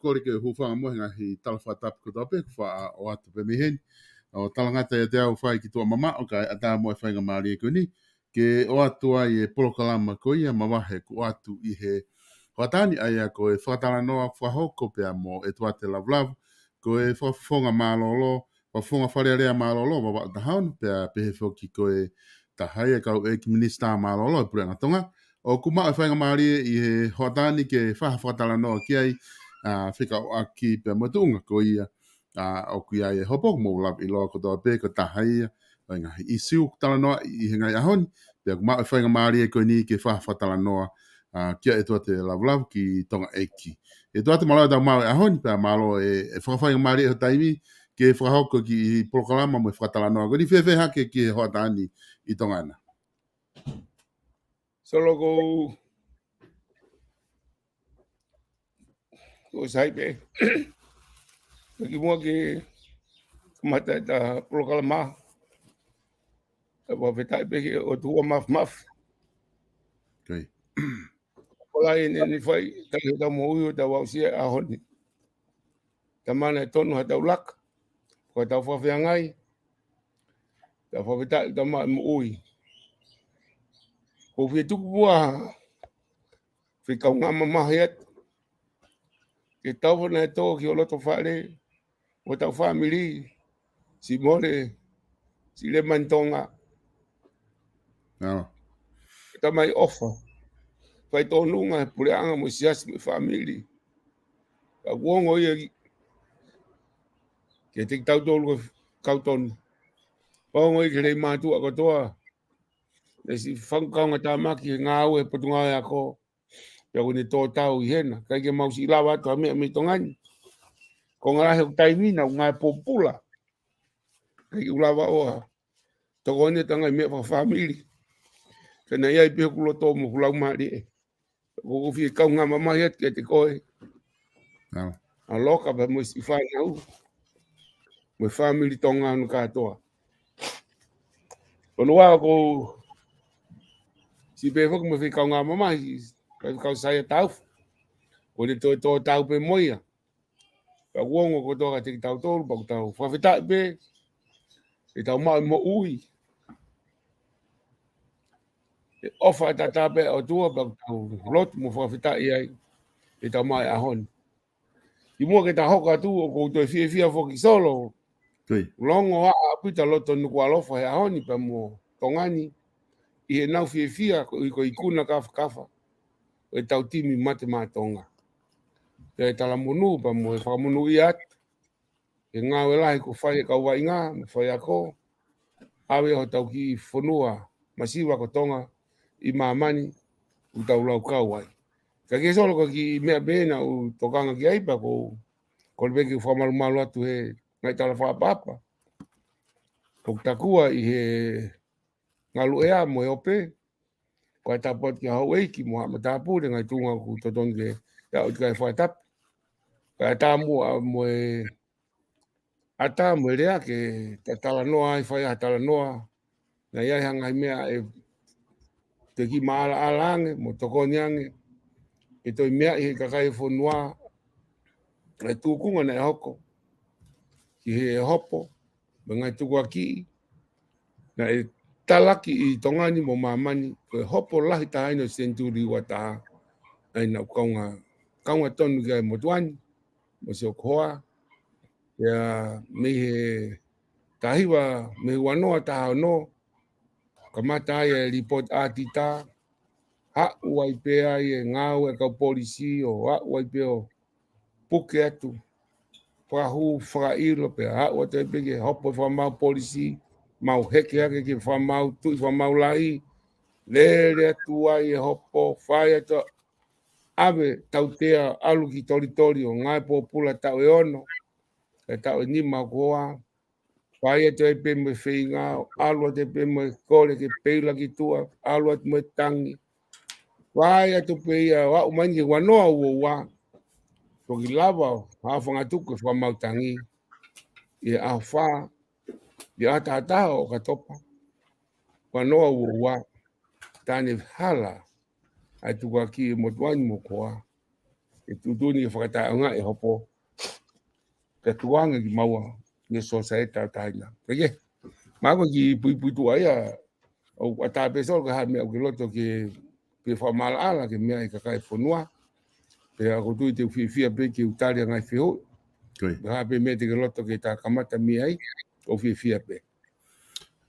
Kore ke hufanga mo nga hi talfa tap ko tope fa o atu pe mihen o talangata e te au fai ki tua mama o kai ata mo e whainga maari e kuni ke o atu ai e polokalama ko ia mavahe ko atu i he whatani ai a ko e whatala noa whahoko pea mo ETUATE LAVULAVU ko e whafonga malolo whafonga wharearea malolo wa wata haun pea pehe whoki ko e tahai e kau e ki MINISITA malolo e purenga tonga o kuma e whainga maari i he whatani ke whatala noa ki ai whika o aki pe matunga ko ia o kuia e hopo mo lap i loa ko toa pe ko tahai nga i siu tala noa i hengai ahon pe kuma e whainga maari e ko ni ke whatala noa kia ETUATE LAVULAVU ki tonga eki ETUATE malo da mau ahon pe malo e whawhainga maari e ho taimi ke whahoko ki polokalama mo e whatala noa ko ni whewhe hake ki he hoatani i tonga ana Solo ko sai pe ki mo ke mata da polokalama wa vetai pe o tua maf okay Ola ni fai ta da mo u da wa sia a hon ta mana tonu ha ulak ko ta fa fa ngai ta fa vetai da ma ui ko fi tu bua fi ka ngama mahiat ke tau na to ki o to fale o ta family si more si le mantonga ta mai offer fai to nunga pure anga mo sias mi family ka wongo ye ke tik tau to kauton wongo ye le ma tu ko to e si fang ka ngata ma ki nga we putunga ya ko ya ni to tau hena ka ke mau si lawa to mi tongan ko ngara he taimi na nga popula ke ulawa o to gone tanga me fa family ke na ia pe ku lo to mo ku la ma di ko fi ka nga mama het ke te ko a loka ba mo si fa na u mo family tonga no ka to ko wa ko si pe fo mo fi ka nga mama ka sai tau o le to tau pe moia ka wongo ko to ka te tau to ba tau fa fita be e tau ma mo ui ofa ta pe o tu ba tau lot mo fa fita ia e tau mai a hon i mo ke ta hoka tu o ko to fi fo ki solo longo a pita loto no kwa lofa a hon pe mo tongani i na fi ko i kuna kafa e tau timi mate tonga e tala munu pa mo e whakamunu i at e ngā welahi ko whai ka wai ngā me whai ako awe ho tau ki whanua masiwa ko tonga i mamani u tau lau kawai ka ke solo ko ki mea bena u tokanga ki aipa ko le beki whamalu malu atu he ngai tala whapapa Kok takua i he ngalu ea mo e ope. Ko e tapot ki hau eiki mo hama tapu de ngai tunga ku totong ke ya o kai whaitap. Ka e tamu a mo e ata mo e rea ke te tala noa i whai a tala noa. Na iai hanga i mea e te ki maala alange mo toko nyange. E toi mea i he kakai whonua e tūkunga na e hoko. Ki he e hopo, me ngai tukua ki na e talaki i tongani mo mamani, ko e hopo lahi tahaino senturi wa taha, ai na kaunga tonu kia e motuani, mo se okoa, ia me he tahiwa, me wanoa taha no, kamata ai e report atita, ha uai pea i e ngau e kau polisi, o ha uai pea o puke atu, whahu whakailo pea, ha uai te peke hopo whamau polisi, mau heke hake ki whamau tui whamau lai, lere atu ai e hopo, whai atu ave tautea alu ki tori o ngai pōpula tau e ono, e tau e nima koa, whai atu e pe me whinga, alu atu e pe me kore ke peila ki tua, alu atu me tangi, whai atu pe ia, wa umaini ke wanoa ua ua, toki lava, hawhanga tuku e whamau tangi, i a wha, i a tātaha o katopa, wanoa ua ua, tane hala, ai tuka ki mo tuani mo koa, e tutuni e whakataunga e hopo, ka tuanga ki maua, ni so sa e tau taina. Peke, mako ki pui tu aia, o ata pesol ka hame au ke loto ke pe whamala ala ke mea i kakai whanua, pe ako tui te uwhiwhia pe ke utari ngai whiho, ha pe mea te ke loto ke ta kamata mea ai, o uwhiwhia pe.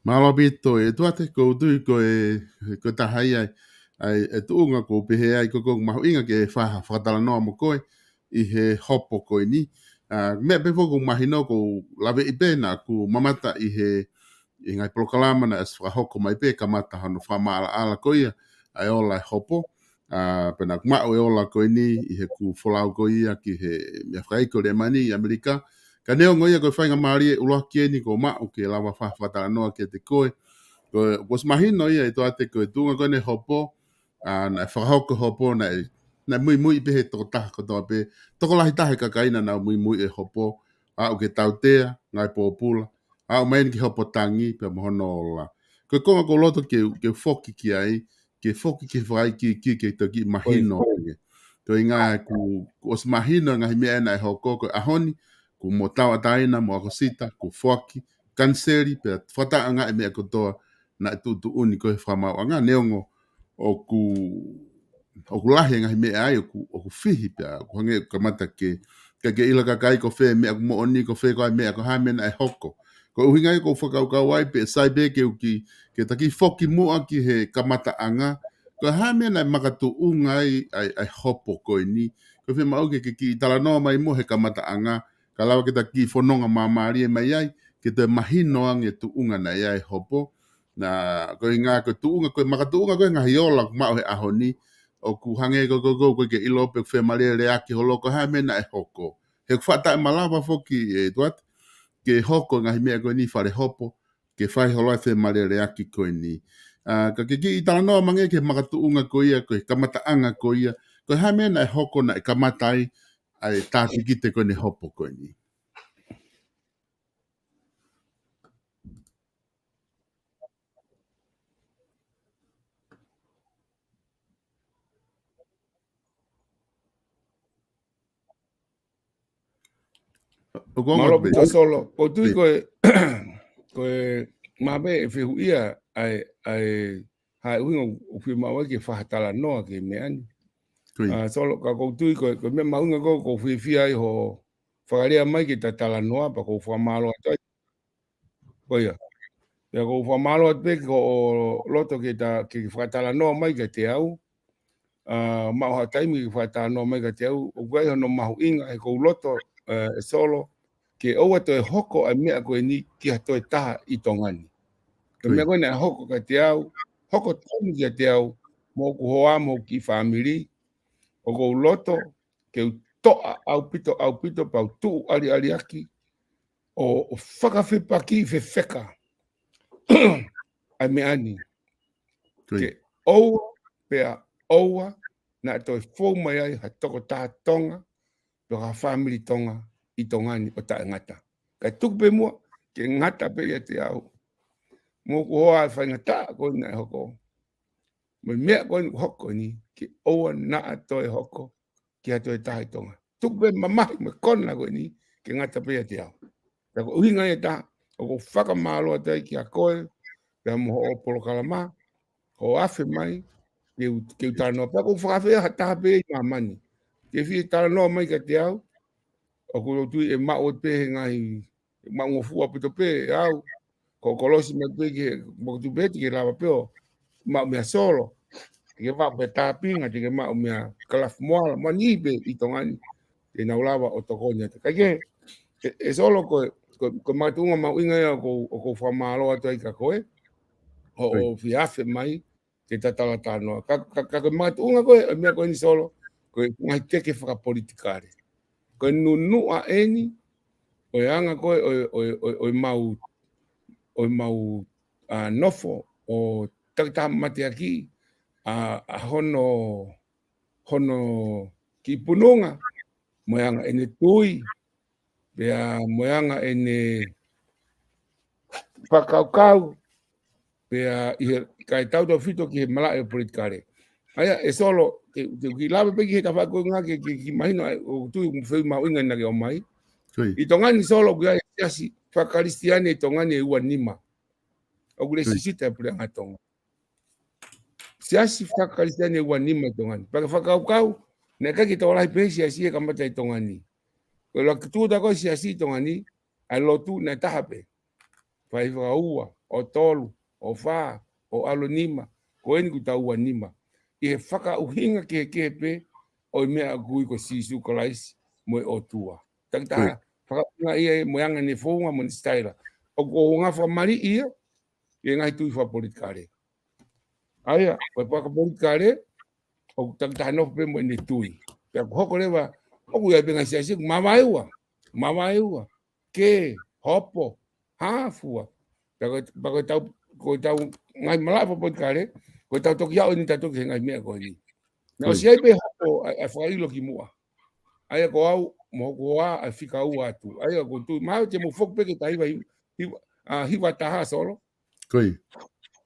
Malo bito e tuate ko tui ko tahai ai e tuunga ko pehe ai ko mahu inga ke whatala noa mo koe i he hopo koe ni. Mea pe foko mahino ko lawe i pēna ku mamata i he i ngai POLOKALAMA na es whahoko mai pe kamata hano whamaala ala koe ai ola e hopo. Pena kumau e ola koe ni i he ku wholau koe ia ki he mea whaiko le mani i Amerika. Ka neo ngoia koe whainga maari e uloa kie ni ko mau ke lawa whatala noa ke te koe. Ko was mahino ia i toate koe tunga koe ne hopo. Na whakahoko hopo na mui pehe toko taha kotoa pe. Toko lahi tahe kakaina na mui e hopo. Au ke tautea, ngai pōpula. Au maini ki hopo tangi pe mohono ola. Koe konga ko loto ke foki ki ai. Ke foki ki whai ki ke toki mahino. Koe ngā ku os mahino ngahi mea na e hoko koe ahoni. Ku mo tawa taina, mo akosita, ku foki. Kanseri pe whata ngā e mea kotoa. Na tu uni koe whamau. Ngā neongo o ku lahi ngahi mea ai o ku whihi pia ku hange kamata ke ila kakai ko whee mea ku mo oni ko whee koe mea ko haimena e hoko ko uhingai ko whakau ai pe sai be ke taki whoki mua ki he kamata anga ko haimena e makatu ungai ai hopo koe ni ko whee mau ke ki tala noa mai mo he kamata anga ka lawa ke taki whanonga mamari e mai ai ke te mahino ange tu unga na ai hopo na ko inga ko tuunga ko makatuunga ko ngahi ola ma he ahoni o ku hange ko ke ilo pe fe male le aki holo ko ha mena e hoko he fata malava foki e tuat ke hoko ngahi me ko ni fare hopo ke fai holo fe male le aki ko ni ka ki tala no mange ke makatuunga ko ia ko kamata anga ko ia ko ha mena e hoko na kamata ai tati kite ko ni hopo ko ni. Malo pito solo, o tui koe mabe e whihu ia ai hai uinga o whiu maua ke whahatala noa ke meani. Solo ka kou tui koe mea maunga kou whiwhia ai ho whakarea mai ke ta tala noa pa kou whamalo atoi. Koia, pia kou whamalo atoi ko loto ke whakatala noa mai ke te au. Mau ha taimi ke whakatala noa mai ke te au. O kuai hono mahu inga e kou loto e solo. Ke oua to e hoko a mea koe ni ki hato e taha i tongani. Ke mea koe ne hoko ka te au, hoko tonu ki a te au, mō ku hoa mō ki whamiri, o kou loto, ke u toa au pito pau tuu ali aki, o whakawhipa ki whewheka, ai me ani Koi. ke oua pea oua na toi fo mai ai ha toko ta tonga to ha family tonga I tongani o ta ngata ka tuk pe mo ke ngata pe ia te au mo ko a fa ngata ko na hoko me me ko hoko ni ke oua na toi hoko ke a toi ta tonga tuk pe mama me kona ko ni ke ngata pe ia te au ta ko uhinga ia ta o ko whakamalo atai ki a koe pe mo o polokalama o afe mai ke utano pa ko whakawhea hata pe I mamani ke fi tano mai ka te au o ko tu e ma o pe ngai ma ngofu a pito pe au ko kolosi me pe ke mo tu beti ke lava pe o ma me solo ke va pe tapinga ke ma me kalaf moala mani be I tongani e na lava o tokonya ka ke e solo ko matunga ma winga ya ko fa malo atai ka koe o fi afe mai ke tatala tano ka matunga ko me ko ni solo ko ngai te ke fa politikare ko nunu a eni o anga ko o mau nofo o takta mate aki a hono ki pununga mo anga ene tui pea moyanga ene whakaukau pea I kai tau do fito ki he mala e politikare. Aya e solo ki lawe pe ki he tawhako ngā ki mahino o tui mwheu mawinga nage o mai. I tongani solo ki ai siasi whakaristiane I tongani e ua nima. O kule sisita e pule ngatonga. Siasi whakaristiane e ua nima I tongani. Paka whakaukau ne kaki tawalai pe siasi e kamata I tongani. Ko la kitu da ko siasi I tongani ai lotu na tahape. Pai ua o tolu o fa o alonima ko eni ku tau anima I whaka uhinga ke pe o mea gui ko sisu ko lais mo o tua tangta whaka unga ia moyanga ne fonga mo staila o ko nga fa mari ia e ngai tu fa politikare aya ko pa politikare o tangta no pe mo ne tui pe ko ko leva o ku ia benga sia mavaiwa ke hopo hafua Bako tau ko tau ngai mala po politikare ko tau toki au ni tatu ke ngai mea ko ni. Na o sia pe ho a failo ki mua. Ai ko au mo ko a fika u atu. Ai ko tu ma te mo fok pe ke tai vai hiwa taha solo. Koi.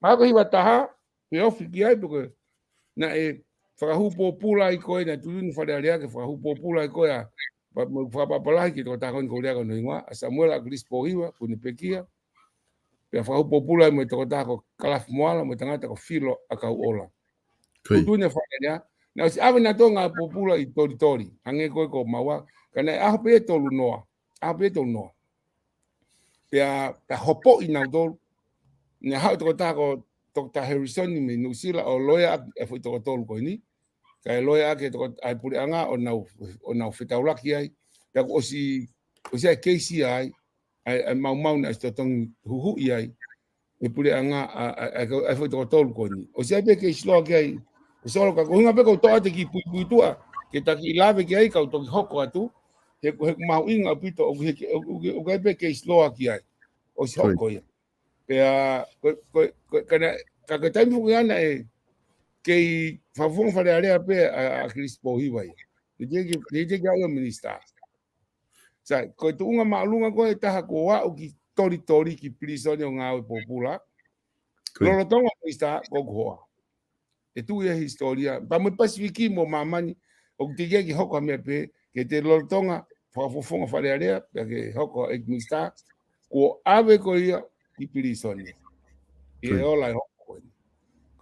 Ma ko hiwa taha pe o fiki ai porque na e whakahu popula I koe na tunu wharearea ke whakahu popula I koe a whapapalai ki tō tākon ko rea kono ingoa a Samuel a Grispo hiwa kuni pekia pe fa popula mo to ta ko kalaf moala mo tanga ko filo aka ola tu ne fa ya na si ave na tonga popula I tori ange ko mawa kana a pe to lunoa pe a hopo I na do ne ha to ta ko Dr. Harrison ni me nusila o loya e foi to ko ni ka loya ke to ai puri anga o na fitaula ki ai ya ko si KCI ai mau na sto tong hu ai e pule anga a foi to ko ni o se pe ke slo ke ai solo ka ko nga pe ko to ate ki pui tua ke ta ki lave ke ai ka to hoko atu he mau inga pito o ke pe ke slo ki ai o se hoko ia pe ko kana ka ka tai fu ana e ke fa fon fa le pe a Crispo hiwa ia ni je ga o minista sa ko tu nga malunga ko ta ko wa o ki tori ki prisone nga o popula lolo tonga minista ko goa e tu ia historia pa mo pasifiki mo mamani o te ki hoko me pe ke te lolo tonga fa fonga fa le ke hoko e minista ko ave ko ia ki prisone e ola hoko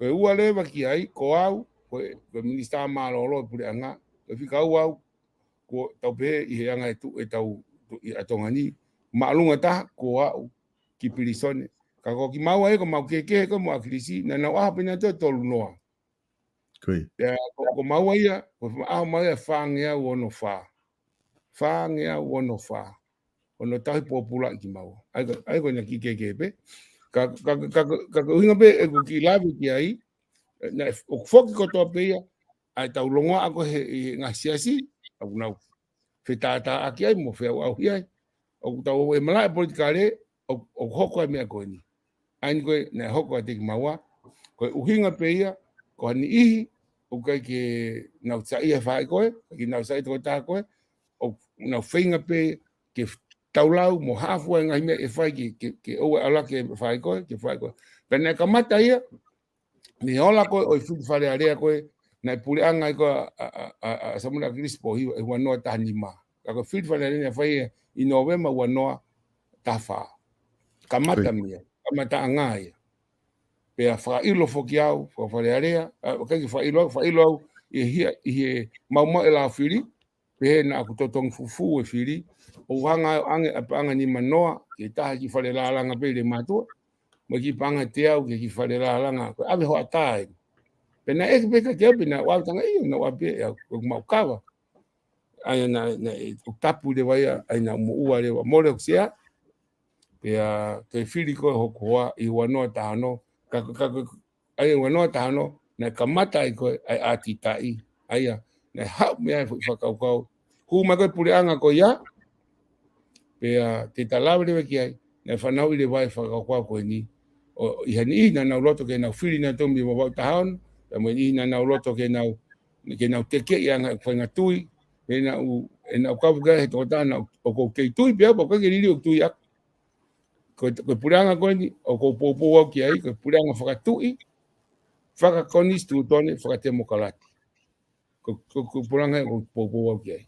ko ua leva ki ai ko au ko minista malolo pure anga ko fika au ko tau pe I anga e tau I atongani malunga ta ko au ki pilisone ka ko ki mau ai ko mau ke ko mo akrisi na na wa pena to tolu noa ya ko mau ai ko a mau e fangia wono fa ono tai popula ki mau ai ko na ki ke pe ka hinga pe e ko ki labi ki ai na o foki ko to pe ai tau longa ako he ngasiasi au nau fitata aki ai mo fe au ai o tau e mala politikare o hoko me ko ni Ain koe na hoko ate ki maua. Koe uhinga pe ia, ko hani ihi, o kai ke nau tsai e whae koe, ki nau tsai toko tā koe, o nau whainga pe ke taulau mo hafua ngai mea e whae ke oue ala ke whae koe, ke whae koe. Pena ka mata ia, ni hola koe o i whiti whare area koe, na i pule anga i koe a samuna Crispo hiwa e wanoa tahani maa. Ka koe whiti whare area whae i Novema wanoa tawha. Ka mata mia, ka mata anga ia. Pea whailo foki au, whare area, kai whailo au, i maumau e la whiri, pe na aku totong fufu e whiri, o hanga ange apanga ni manoa, ke taha ki whare la langa pe le matua, ma ki panga te au ke ki whare la langa, koe ave hoa tae. Pena eke peka te au, pena wautanga iyo, na wape, koe maukawa. Aia na tapu le waia, aina muua le wa mole o sea, pea te whiri koe hoko hoa, i wanoa tahano, ai wanoa tahano, na kamata ai koe, ai ati tai, aia, na hau mea whakaukau, huma koe pure anga koe ia, pea te talawe lewe ki ai, na whanau i le wai whakaukau koe ni, o i hani i na nau loto ke nau whiri na tombi mo wau tahano, pea mo i na nau loto ke nau teke i anga whainga tui, e nau kapuka he tokotana, o kou kei tui pea, po koe ke riri o tui aku, koe puranga koe ni, o kou popo au ki ai, koe puranga whakatui, whakakonis tu tone, whakatemo kalati. Koe puranga e kou popo au ki ai.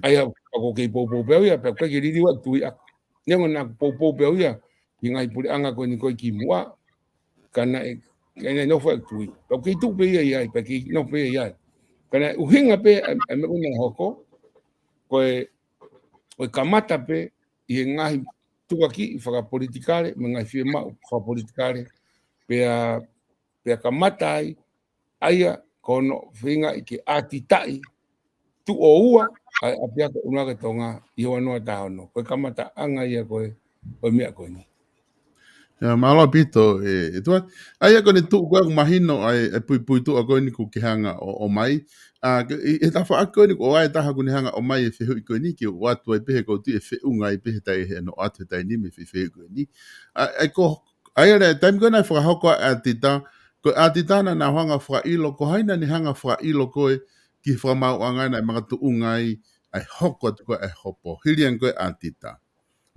Ai hau, kou kei popo peo ia, pea koe ke riri wak tui aku. Nengo na popo peo ia, ki ngai puranga koe ni koe ki mua, kana e nofu ak tui. Pea kei tu pe ia iai, pea kei nofu pe ia iai. Kana uhinga pe, e me una hoko, koe kamata pe, i ngahi tukaki i whakapolitikare, me ngai whie mau whakapolitikare, pea kamata ai, aia kono whinga i ke atitai, tu o ua, ai apia ko unaga tonga i wanoa tahano. Koe kamata anga ia koe mea koe ni. Malo pito, aia kone tu koe mahino ai pui tu a koe ni ku ke hanga o mai, e tafa a koe ni ko ai taha kune hanga o mai e whihu i koe ni ki o atu ai pehe kou tu e whiunga i pehe tai he no atu tai ni me whihu koe ni. Aia re, taimi koe nai whakahoko a tita, koe a tita na na hanga whailo, ko haina ni hanga whailo koe ki whamau angai na mga tu ungai ai hoko atu koe ai hopo. Hirian koe a tita.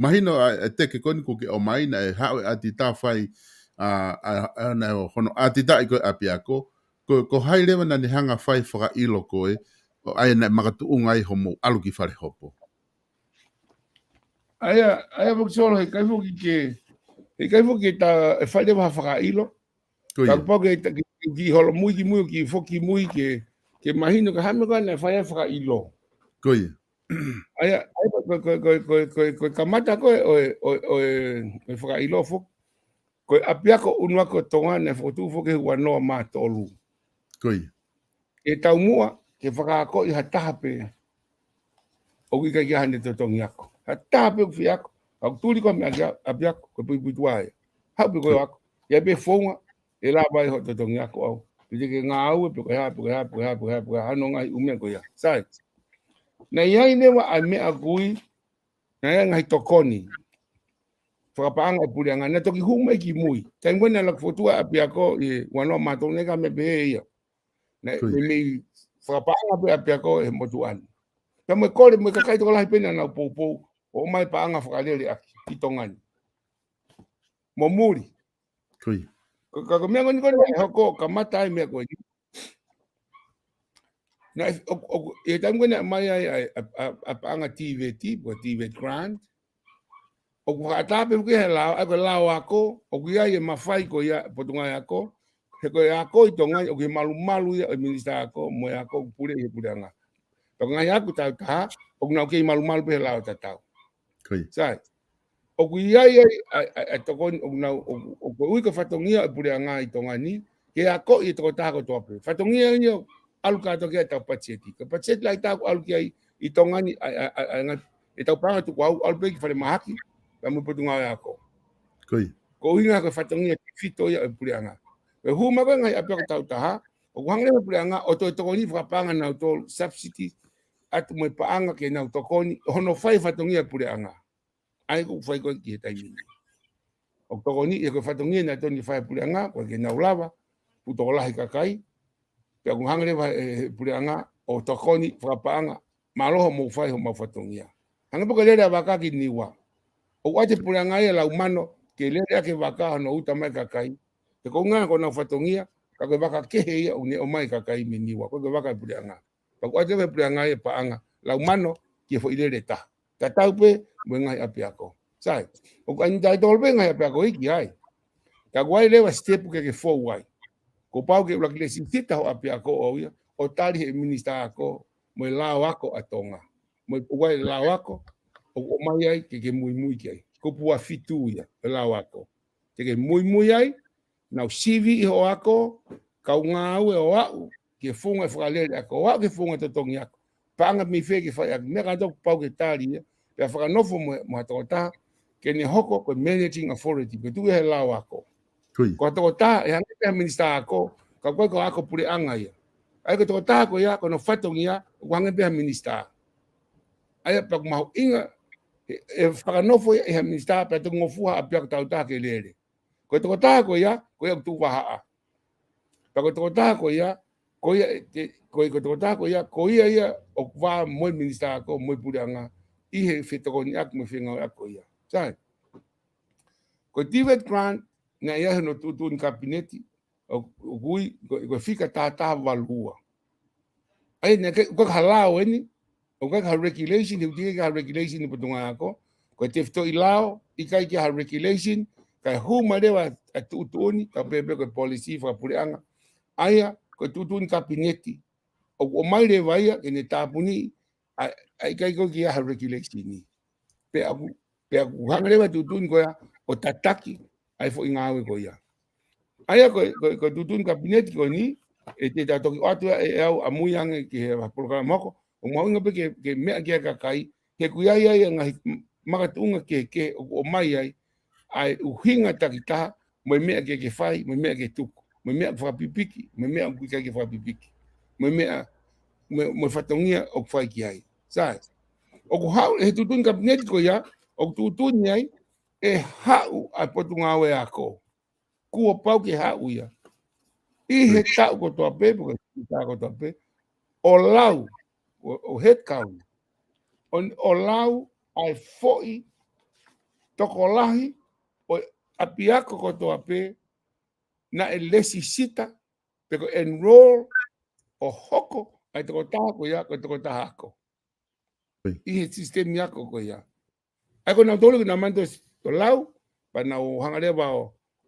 Mahino e teke koni kuke o mai na e hao e atita whai na hono atita i koe apiako, ko hai lewa na ni hanga whai whaka ilo koe, o ai na makatu ungai homo aluki whare hopo. Aia whaksolo he kaifu ki ta e whai lewa whaka ilo, ka kupo ki holo mui ki whoki mui ke mahino ka hame koe na whai whaka ilo. Koe. Aia koe kamata koe o whakailo fok. Koe apiako unua ko tonga ne whakotu foke hua noa maa tolu. Koe. E tau mua ke whakaako i hataha pe. O kika ki hane to tongi ako. Hataha pe uwhi ako. Au tuli koe me apiako koe pui pui tuae. Hau pe koe ako. Ia pe whaunga e la bai ho to tongi ako au. Pite ke ngā au e pe koe ha hano ngai umea koe ia. Sai. Na iai lewa ai mea kui, na ia ngai tokoni. Whakapaanga e purianga, na toki huma ki mui. Tai mwena la kfotua api ako i wanoa mātou nega me pehe ia. Na me whakapaanga pe api ako e motuani. Pea mwe kore mwe kakai toko lahi pena na upou, o mai paanga whakalele aki, i tongani. Mo muri. Kui. Kako mea ngoni kone e hoko, ka mata ai mea koe ni. Na e tangwena mai ai apanga TVT, po TV Grand. O ku hatape ke la ako lao ako, o ku ia e mafai ko ia potunga ako. He ko ako i tonga o ke malu ia minista ako, mo ako pure e puranga. Tonga aku tau ta, o ku na ke malu pe lao tatau. Kui. Sai. O ku ia e tokon o na o ku ui ka fatongia e puranga i tonga ni, ke ako i toko ta ko tope. Fatongia ni aluka to ke tau pacheti. Ka pacheti lai tau aluki ai i tonga ni e tau panga tu au alpe ki fale mahaki. Kamu potunga ako. Koi. Ko hinga ko fatongia fito ya pulianga. E huma ko ngai apia ko tau taha. O hangle pulianga o to ni whakapanga na to subsidy atu mo paanga ke na to koni hono fai fatongia pulianga. Ai ko fai ko ki tai ni. o toko ni e ko fatongi na toni fai puleanga ko ke na ulava pu to lahi kakai pe ko hangre va puleanga o toko ni frapaanga malo mo fai ho ma fatongia hanga po le va ka ki niwa o wate puleanga ia la humano ke le ke va ka no uta mai kakai te ko nga ko na fatongia ka ko va ka ke ia o ne o mai kakai mi niwa ko va ka puleanga pa ko ate puleanga ia paanga la humano ke fo ile ta tau pe mo ngai apiako sai o kan dai dolbe ngai apiako iki ai ka guai leva step ke fo wai ko pau ke la minisita ho apiako o ia o tari he minista ko mo la wako atonga mo guai la wako o mai ai ke mui ke ko pua fitu ia la wako ke mui ai na CV ho ako ka nga o au ke funga fralele ako wa ke funga totongi ako panga mi fe ke fa me ka to pau ke tari pe fa no fo mo atota ke ni hoko ko managing authority pe tu he la wako ko atota e anga minista ako ka ko ako pure anga ia ai ko atota ko ia ko no fatongi ia wanga pe minista ai pa ma inga e fa no fo e minista pe to ngofua apia ka tauta ke lele ko atota ko ia tu wa pa ko atota ko ia ko ia ko ia o va mo minista ko mo puranga i he fetoko ni ak mo finga ako ia sai ko David Grant na ia no tutun kabineti o gui ko fika tata valua ai na ko halao ni o ka regulation ni ka regulation ni putunga ako ko tefto ilao i kai ki regulation kai hu marewa tutuni ka bebe ko policy fa puranga aya ko tutun kabineti o mai le vai ke ne tapuni ai kai ko ki ha regulation ni pe aku hangre ba tutun ko ya o tataki ai fo ingawe ko ya aya ko tutun kabineti ko ni e te tato ki atu e au amuyang ke ha programa ko o mo nga pe ke me ke ka kai ke ku ya nga makatunga ke o mai ai u hinga takita mo me ke fai mo me ke tuku mo me fa pipiki mo me ku ke fa pipiki mo fatongia o fai ki ai sai o ko hau he tutun kabineti ko ya o tutun ai e hau a potunga we ako ku o pau ke hau ia i he tau ko to ape ko ta ko to ape o lau o head count o lau ai foi tokolahi o apiako ko to ape na elesisita pero enroll o hoko ai to ta ko ya ko to ta hako i sistem yako ko ya ai ko na tolo na mando to lau pa na o hangare ba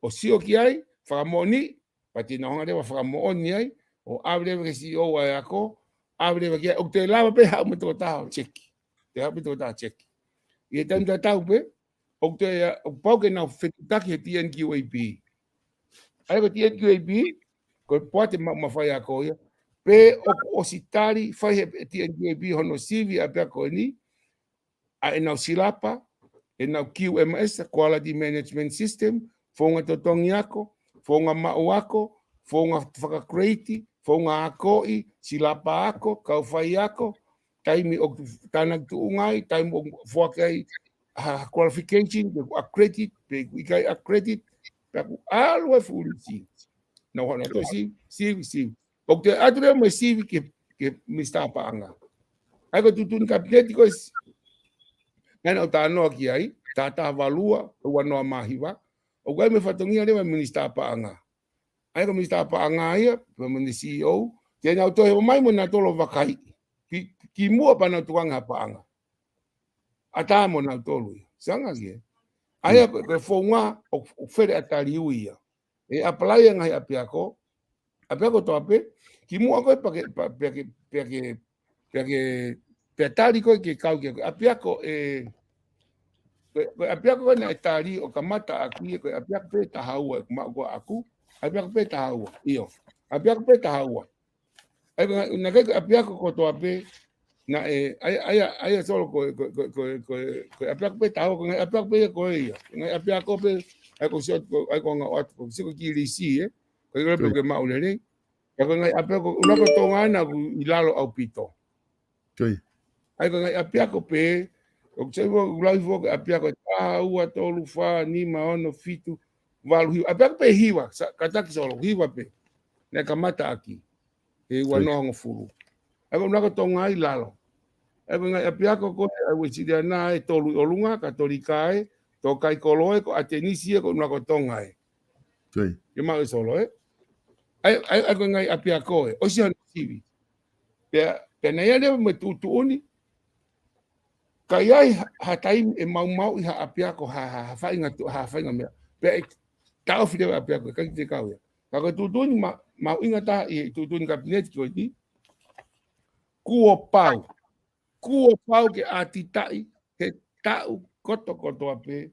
o sio ki ai fa moni pa ti na hangare ba fa mo oni ai o abre que si o ako abre que o te lava pe ha mo to ta check te ha to ta check e tan ta ta pe o te o pau que na feta que tien QAP ai ko tien QAP ko pote ma fa ya ko ya pe o sitari fa tien QAP hono sivi a pe ko ni a na silapa e na QMS quality management system fonga to tongiako fonga mauako fonga whakakreti, fonga akoi, silapa ako, kauwhai ako, taimi o tānak tuungai, taimi o whakai qualification, accredit, ikai accredit, paku alwa fulisi. Na hona to si. O te ature mo si ke mista paanga. Ai ko tutun kabineti ko ngana o tānoa ki ai, tātā valua, o wanoa mahiwa, o kai me whatongia lewa minista paanga. Ai ko mista pa anga ia pe mo ni CEO te na to mai mo na tolo vakai ki mua pa na tuanga pa anga ata mo na tolo sanga ge ai ko fonga o fere atari uia e apply nga apiako to ape ki mua ko pa pe atari ko ke kau ke apiako apiako na atari o kamata aki ko apiako pe tahau ma ko aku apiako pe tahau io apiako pe tahau ai na ke apiako ko to ape na ai solo ko apiako pe tahau ko apiako pe ko ia apiako pe ai ko sio ai ko nga ot ko sio ki lisi ko ko ke maulele ko nga apiako una ko to ngana ilalo au pito ai ko nga apiako pe O se wo lai fo a pia ko ua tolu fa ni ma ono fitu walu hiwa. A pia pe hiwa, kataki solo hiwa pe. Ne kamata aki. E ua no ngo furu. E ko nako tonga i lalo. E ko ngai a pia ko ko e wisidia na e tolu olunga ka tori kai to kai koloe ko atenisi ko nako tonga e. Tui. Ye ma solo e. Ai ko ngai a pia ko e. O si han sivi. Pe na ia le me tu uni. Kai ai hatai e mau i ha apia ko ha fainga me pe tau fide apia ko kai te kau ka ko tutun mau inga ta i tutun kabinet ko ni kuo pau ke atitai he tau koto ape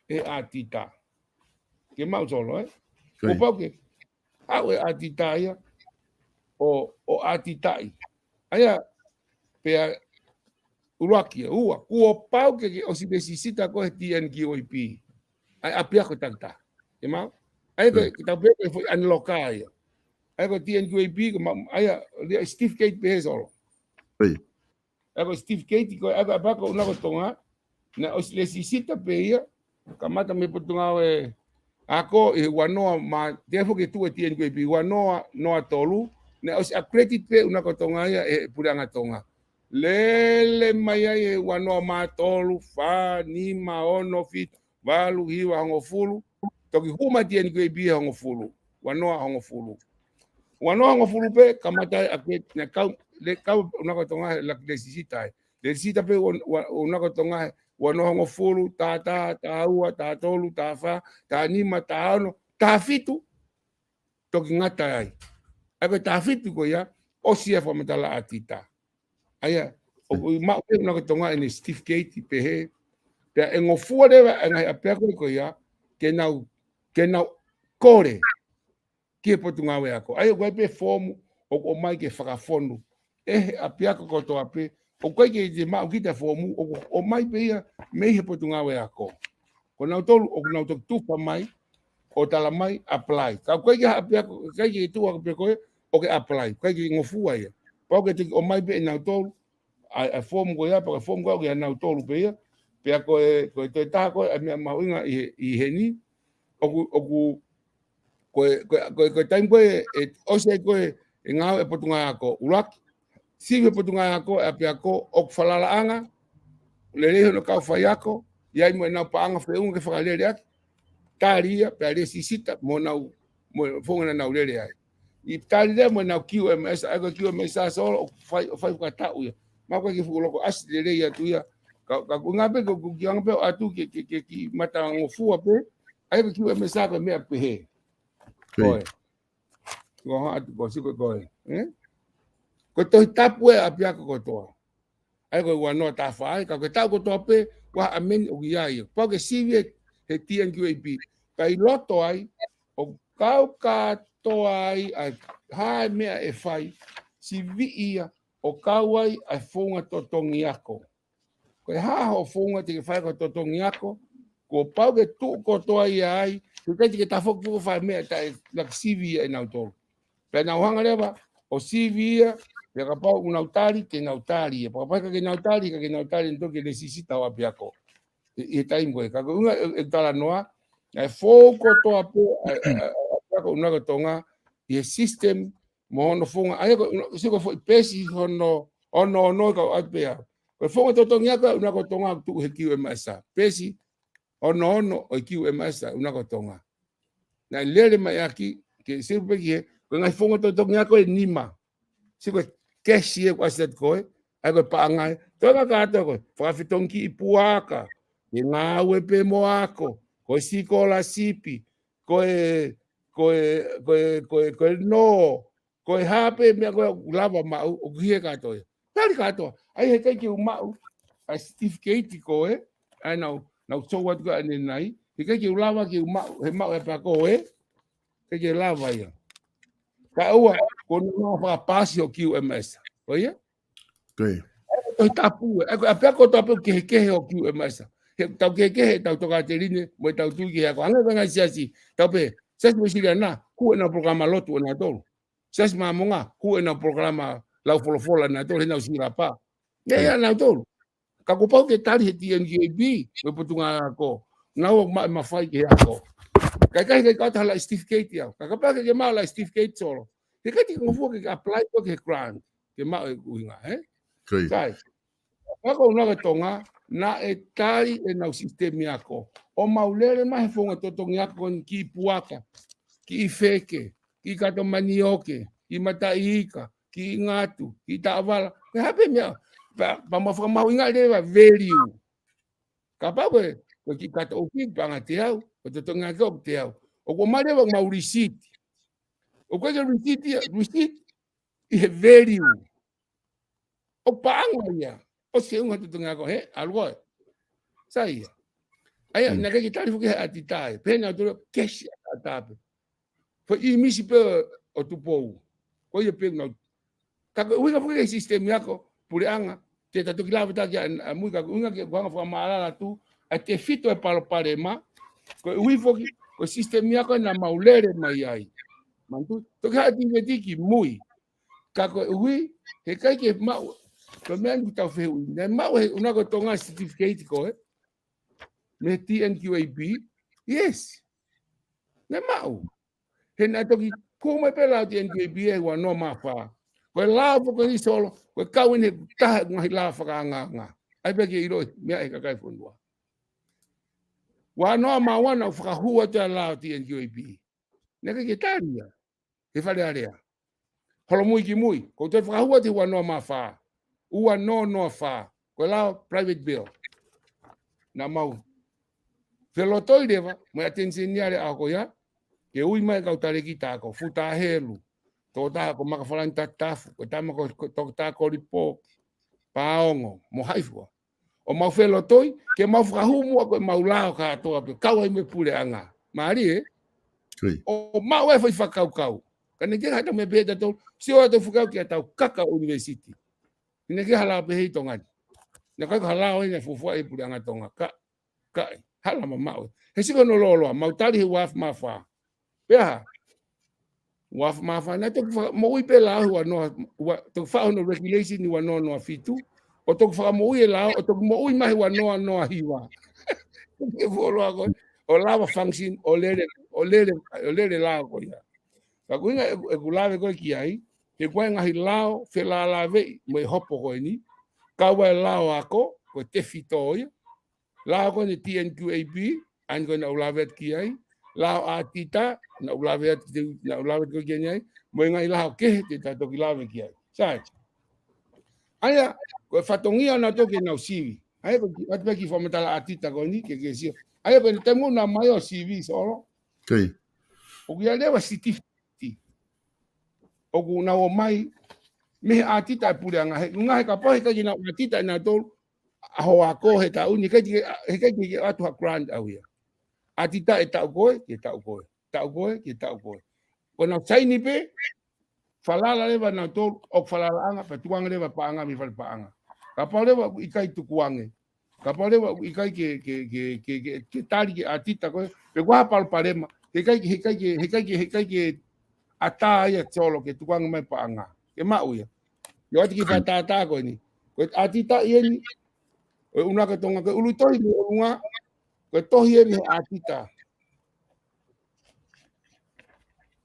e atita ke mau solo kuo pau ke au e atitai o atitai aya pe Urakia, kuo pau ke o si besisita ko TNQIP. Ai apia ko tanta. E mau? Ai ko kita be foi anlokai. Ai ko TNQIP ko ai Steve Kate pesolo. Ai. Ai ko Steve Kate ko ai ba ko una ko tonga na o si besisita pe ia kamata me potunga e ako e wanoa ma defo ke tu TNQIP wanoa no atolu na o si accredit pe una ko tonga ia e puranga tonga. Lele mai ai wanoa matolu fa ni maono fit valu hiwa hongo fulu toki huma tieni ko ibia hongo fulu wanoa hongo fulu pe kamata akwe na kau le kau unako tonga la desisita pe unako tonga wanoa hongo fulu ta ua ta tolu ta fa ta nima ta ano ta fitu toki ngata ai ako ta fitu ko ya o sia fa matala atita aya o ma pe na ko tonga ni Steve Kate pe he pe en o fuore ngai a pe ko ya que nau kore que potunga we ako ai ko pe formu o mai que fakafondo a pe ko to ape o ko que de ma ki te formu o mai pe ya me he potunga we ako ko na to o na to tu pa mai o tala mai apply ka ko que a pe ko que tu ko pe ko o que apply ko que ngofu ai pa que o mai pe na to a form ko ya pa form ko ya na tolu pe ko te ta ko a ma winga i heni ko time ko o se ko nga e potunga ko ulak si e potunga ko a pe ko o falala anga le no ka fa yako ya mo na pa anga fe un ke fa le ya taria pe le sisita mo na mo fonga na le ai i taria mo na QMS a ko QMS solo fa ka ta u ma ko ki fulo ko as le ya tu ya ka ngabe ko ki ngabe atu ki mata ngofu ape ai ko MSA ko me ape he ko ha ko si ko ko to tapu ape ko to ai ko wa no ta fa ka ko ta ko to ape wa amen o ya pa ke si he TNQAP kai loto ai o kau ka to ai ha me e fai si via o kawai ai fonga totongi ako. Ko ha ho fonga te fai ko totongi ako ko pau ke tu ko to ai tu ke ta fo ko fai me ta la CV en autor. Pe na wanga leva o CV ya ka pau un autari ke nautari e pa ke nautari ndo ke necesita wa piako. E ta ingo ka ko e tala noa e fo ko to apo ko una ko tonga e system mo no fonga ai ko se ko foi pesi ono ka apea ko fonga to tonga ka una ko tonga tu he ki masa pesi ono o ki masa una ko tonga na lele mai aki ke se pe ki ko ngai fonga to tonga ko nima se ko keshi e kwaset ko ai ko pa ngai tonga ka to ko fa fitonki ipuaka e ngawe pe moako ko sikola sipi ko no ko hape me ko lava ma o gie ka to tali ka to ai he ke ma a Steve Kate ko ai no so what go ani nai ke lava ke ma he ma pa ko ke lava ya ka ua ko no fa pasio QMS o ya o tapu a pe ko tapu ke o QMS he tau ke tau to ka terine mo tau tu ke ko anga nga si tau pe ses mo sila na ku na programa lotu na tol ses ma monga ku na programa la folofola na tol na sila pa ya na tol Kako pau ke tari he TNGAB, me putunga ako. Nau mawhai ke ako. Kai kata hala Steve Kate yau. Kakapa ke mau la Steve Kate solo. Ke kai ngofo ke apply ko ke grant. Ke mau e kuinga, Sai. Ako una tonga na e tari e nau sistemi ako. O maulere mai fonga totongi ako ki puaka, ki feke, ki kato manioke, ki mataika, ki ngatu, ki tavala. Ke hape mea pa mau inga de value. Kapawe ko ki kato oki panga te au, ko totongi ako te au. O ko mare wa mau receipt. O ko ke receipt i value. O panga ia. O se unga totongi ako algo. Sai. Ai na ke tari fuki atitai. Pena to cash atape. Fo i misi pe o tupo. Ko ia pe no. Ka uinga fuki sistem yako pure anga. Te tatu kilava ta ya muy ka unga ke kwanga fa mala tu a te fito e palo parema. Ko ui fuki ko sistem yako na maulere mai ai. Mantu to ka tingetiki muy. Ka ko ui he kai ke mau. Ko me andu ta fe ui. Na mau una ko tonga certificate ko me TNQAB, yes. Ne mau. He na toki kuma pela TNQAB e wa no mafa. Ko la po ko ni solo, ko kau ni ta ngai la fa nga. Ai pe ke iro me ai ka kai fondua. Wa no ma wa na fa hua te la TNQAB. Ne ke taria. He fa le area. Holo mui ki mui, ko te fa hua te wa no mafa. Ua no fa. Ko la private bill. Na mau Felotoi leva, mai atensioniare ako ya, ke ui mai kau tare ki tako, futa helu, tō tā ko makawhalan tatafu, ko tama ko tō tā ko ripo, paongo, mo haifua. O mau felotoi, ke mau whakahumua ko mau lao katoa, pe kau ai me pule anga. Maari o mau e whai whakau. Kane ke hata me pēta tō, si o ato whakau ki a tau kaka university. Kane ke halao pe hei tongani. Na kai ko halao e ne fufua e pule anga tonga, kai. Hala mamau. He siko no lolo, mau tali he waf mafa. Pea. Waf mafa na to mo i pe la wa no to fa no regulation ni wa no fitu. O to fa mo i la o to mo i mai wa no hiwa. Ke volo ago. O lava function o lele la ko ya. Ka kuinga e kulave ko ki ai. Ke kwa ngahi lao fe la lave mo hopo ko ni. Ka wa lao ako ko te fitoia. Lao ko ni TNQAB, an ko na ulavet kiai. Lao atita na ulavet ko kiai. Mo ngai lao ke te tato kilave kiai. Sai. Aya ko fatongia na to ke na usivi. Aya ko atpe ki fomentala atita ko ni ke si. Aya ko temu na mayo CV solo. Okay. O kia lewa certificate. O ku na o mai me atita pure anga. Ngai ka po he ka na atita na to aho ako he tau ni kai atu ha grand au ia atita e tau koe ko na sai ni pe falala leva na to o falala anga pe tuang leva pa anga mi fal pa anga ka pa leva ikai tu kuange ka pa leva ikai ke tali ke atita ko pe gua pal parema he kai ata ia solo ke tuang mai pa anga ke mau ia yo ati ki patata ko ni ko atita ia una ka tonga ka ulu toi unga ka tohi e atita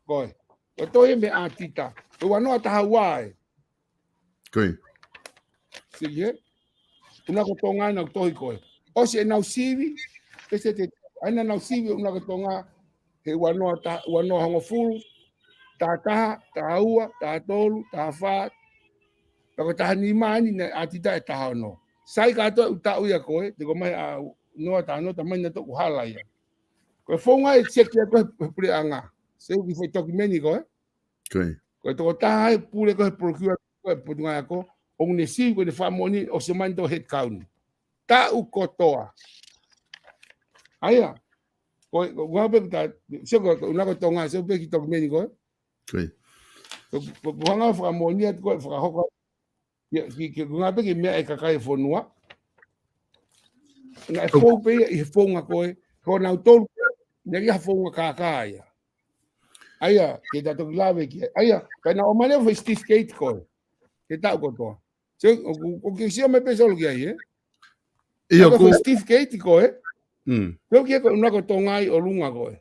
koi ka tohi me atita ko wano ata Hawaii koi sige una ka tonga na tohi koi o se na usivi ese te ana na usivi una ka tonga he wano hango fulu ta ua ta tolu ta fa ka ta ni mani na atita e ta no sai ka to ta uia koe te ko mai a no ta mai na to hala ia ko fonga e check ko pure anga se ki foi to meni koe ko to ta pure ko procure ko putunga ko o ne si ko de famoni o se mando head count ta u kotoa aya ko be ta se ko una ko tonga se be ki to meni koe ko hanga famoni ko fa ho ki ngape ki me e kakai fonua na fo pe e fonga ko na tol ne ki fonga kakaya aya ke ta to lave ki aya ka na o mane fo certificate ko ke ta ko to se o ke si me peso lo ki ai Ia ko Steve Kate ko e. Ko kia ko una ko tongai o lunga ko e.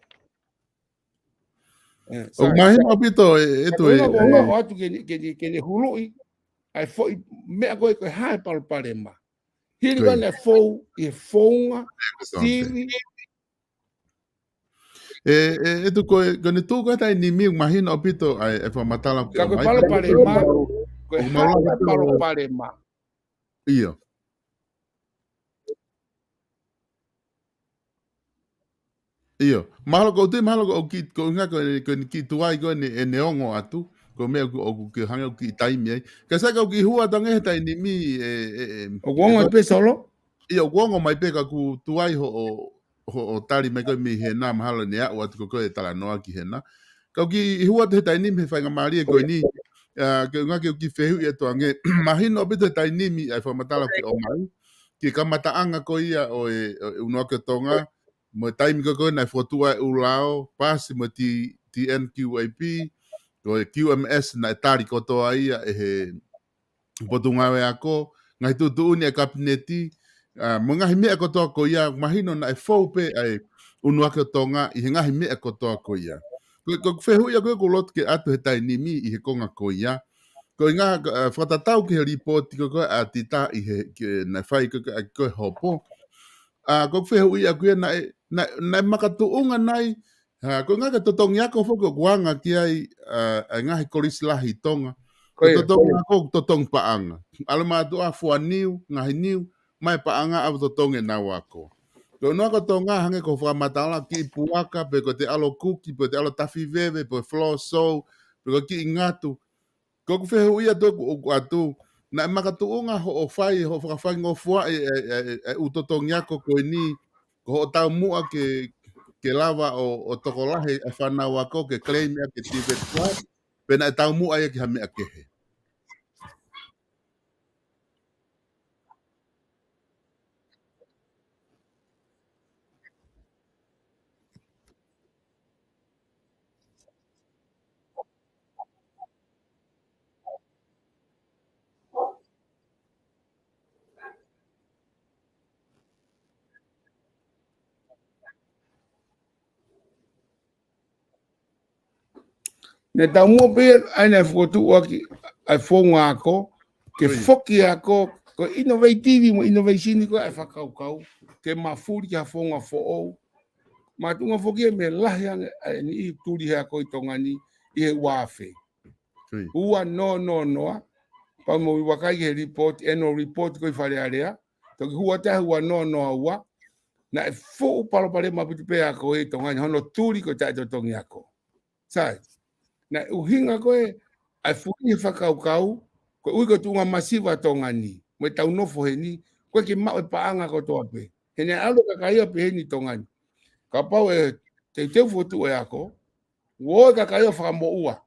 O mahina opito etu e. O atu ke ni hului ai foi me ko ko hai palma. Hiri ko na fou e fonga Steve etu ko ne tu ko tai ni mi mahina opito ai e fa matala ko palma ko hai palma. Ia. Iyo, mahalo ko te mahalo ko ki ko nga ko ki tuai ko ne ongo atu ko me ko ke hanga ki taimi ai. Ka sa ko ki hua tange tai ni mi o gongo pe solo? Iyo gongo mai pe ka ku tuai ho tari me ko mi he na mahalo ne a atu ko e tala noa ki he na. Ka ki hua te tai ni me fa nga mari ko ni ke nga ki fehu e to ange mahino pe tai ni mi ai fa matala ki o mai. Ki kamata anga ko ia o uno ke tonga mo time ko na fotua ulao pas mo TNQAP ko QMS na tari ko to ai he potunga we ako ngai tu ni kabineti mo ngai me ko to ko ia mahino na fo pe ai uno ke tonga I ngai me ko to ko ia ko fehu ia ko lot ke atu he tai ni mi I he konga ko ia ko nga fatatau ke report ko atita I he na fai ko hopo ko fehu ia ko na makatuunga nai ko nga ka totong yako foko guanga ki ai nga kolis lahi tonga ko totong ako totong paanga alama tu afua niu nga niu mai paanga au totong na wako ko no ko tonga hange ko fa matala ki puaka pe ko te alo kuki pe te alo tafi veve pe flow so pe ko ki ngatu ko fehu ia to atu na makatuunga ho fai ho fai ngofua u totong yako ko ni ko tau mua ke lava o tokolahe e whanau ako ke claim ke Tibet Club pena tau mua ia ki hame a kehe. Ne tau mua pe aina fotu waki ai fonga ako ke foki ako ko innovative mo innovation ko ai fakau ke mafuri ka fonga fo o matunga foki me lahia ni turi ako itongani I wafe ua no pa mo wakai he report report ko fare area to hua ta hua no ua na fo palo pale maputi pe ako itongani hono turi ko ta tongi ako sai na uhinga koe ai fuki whakau ko ui ko tunga masiva tongani mo tau nofo he ni koe ki mau paanga ko toa pe he ne alo ka kaia pe he ni tongani ka pau te fotu ako wo ka kaia whakamo ua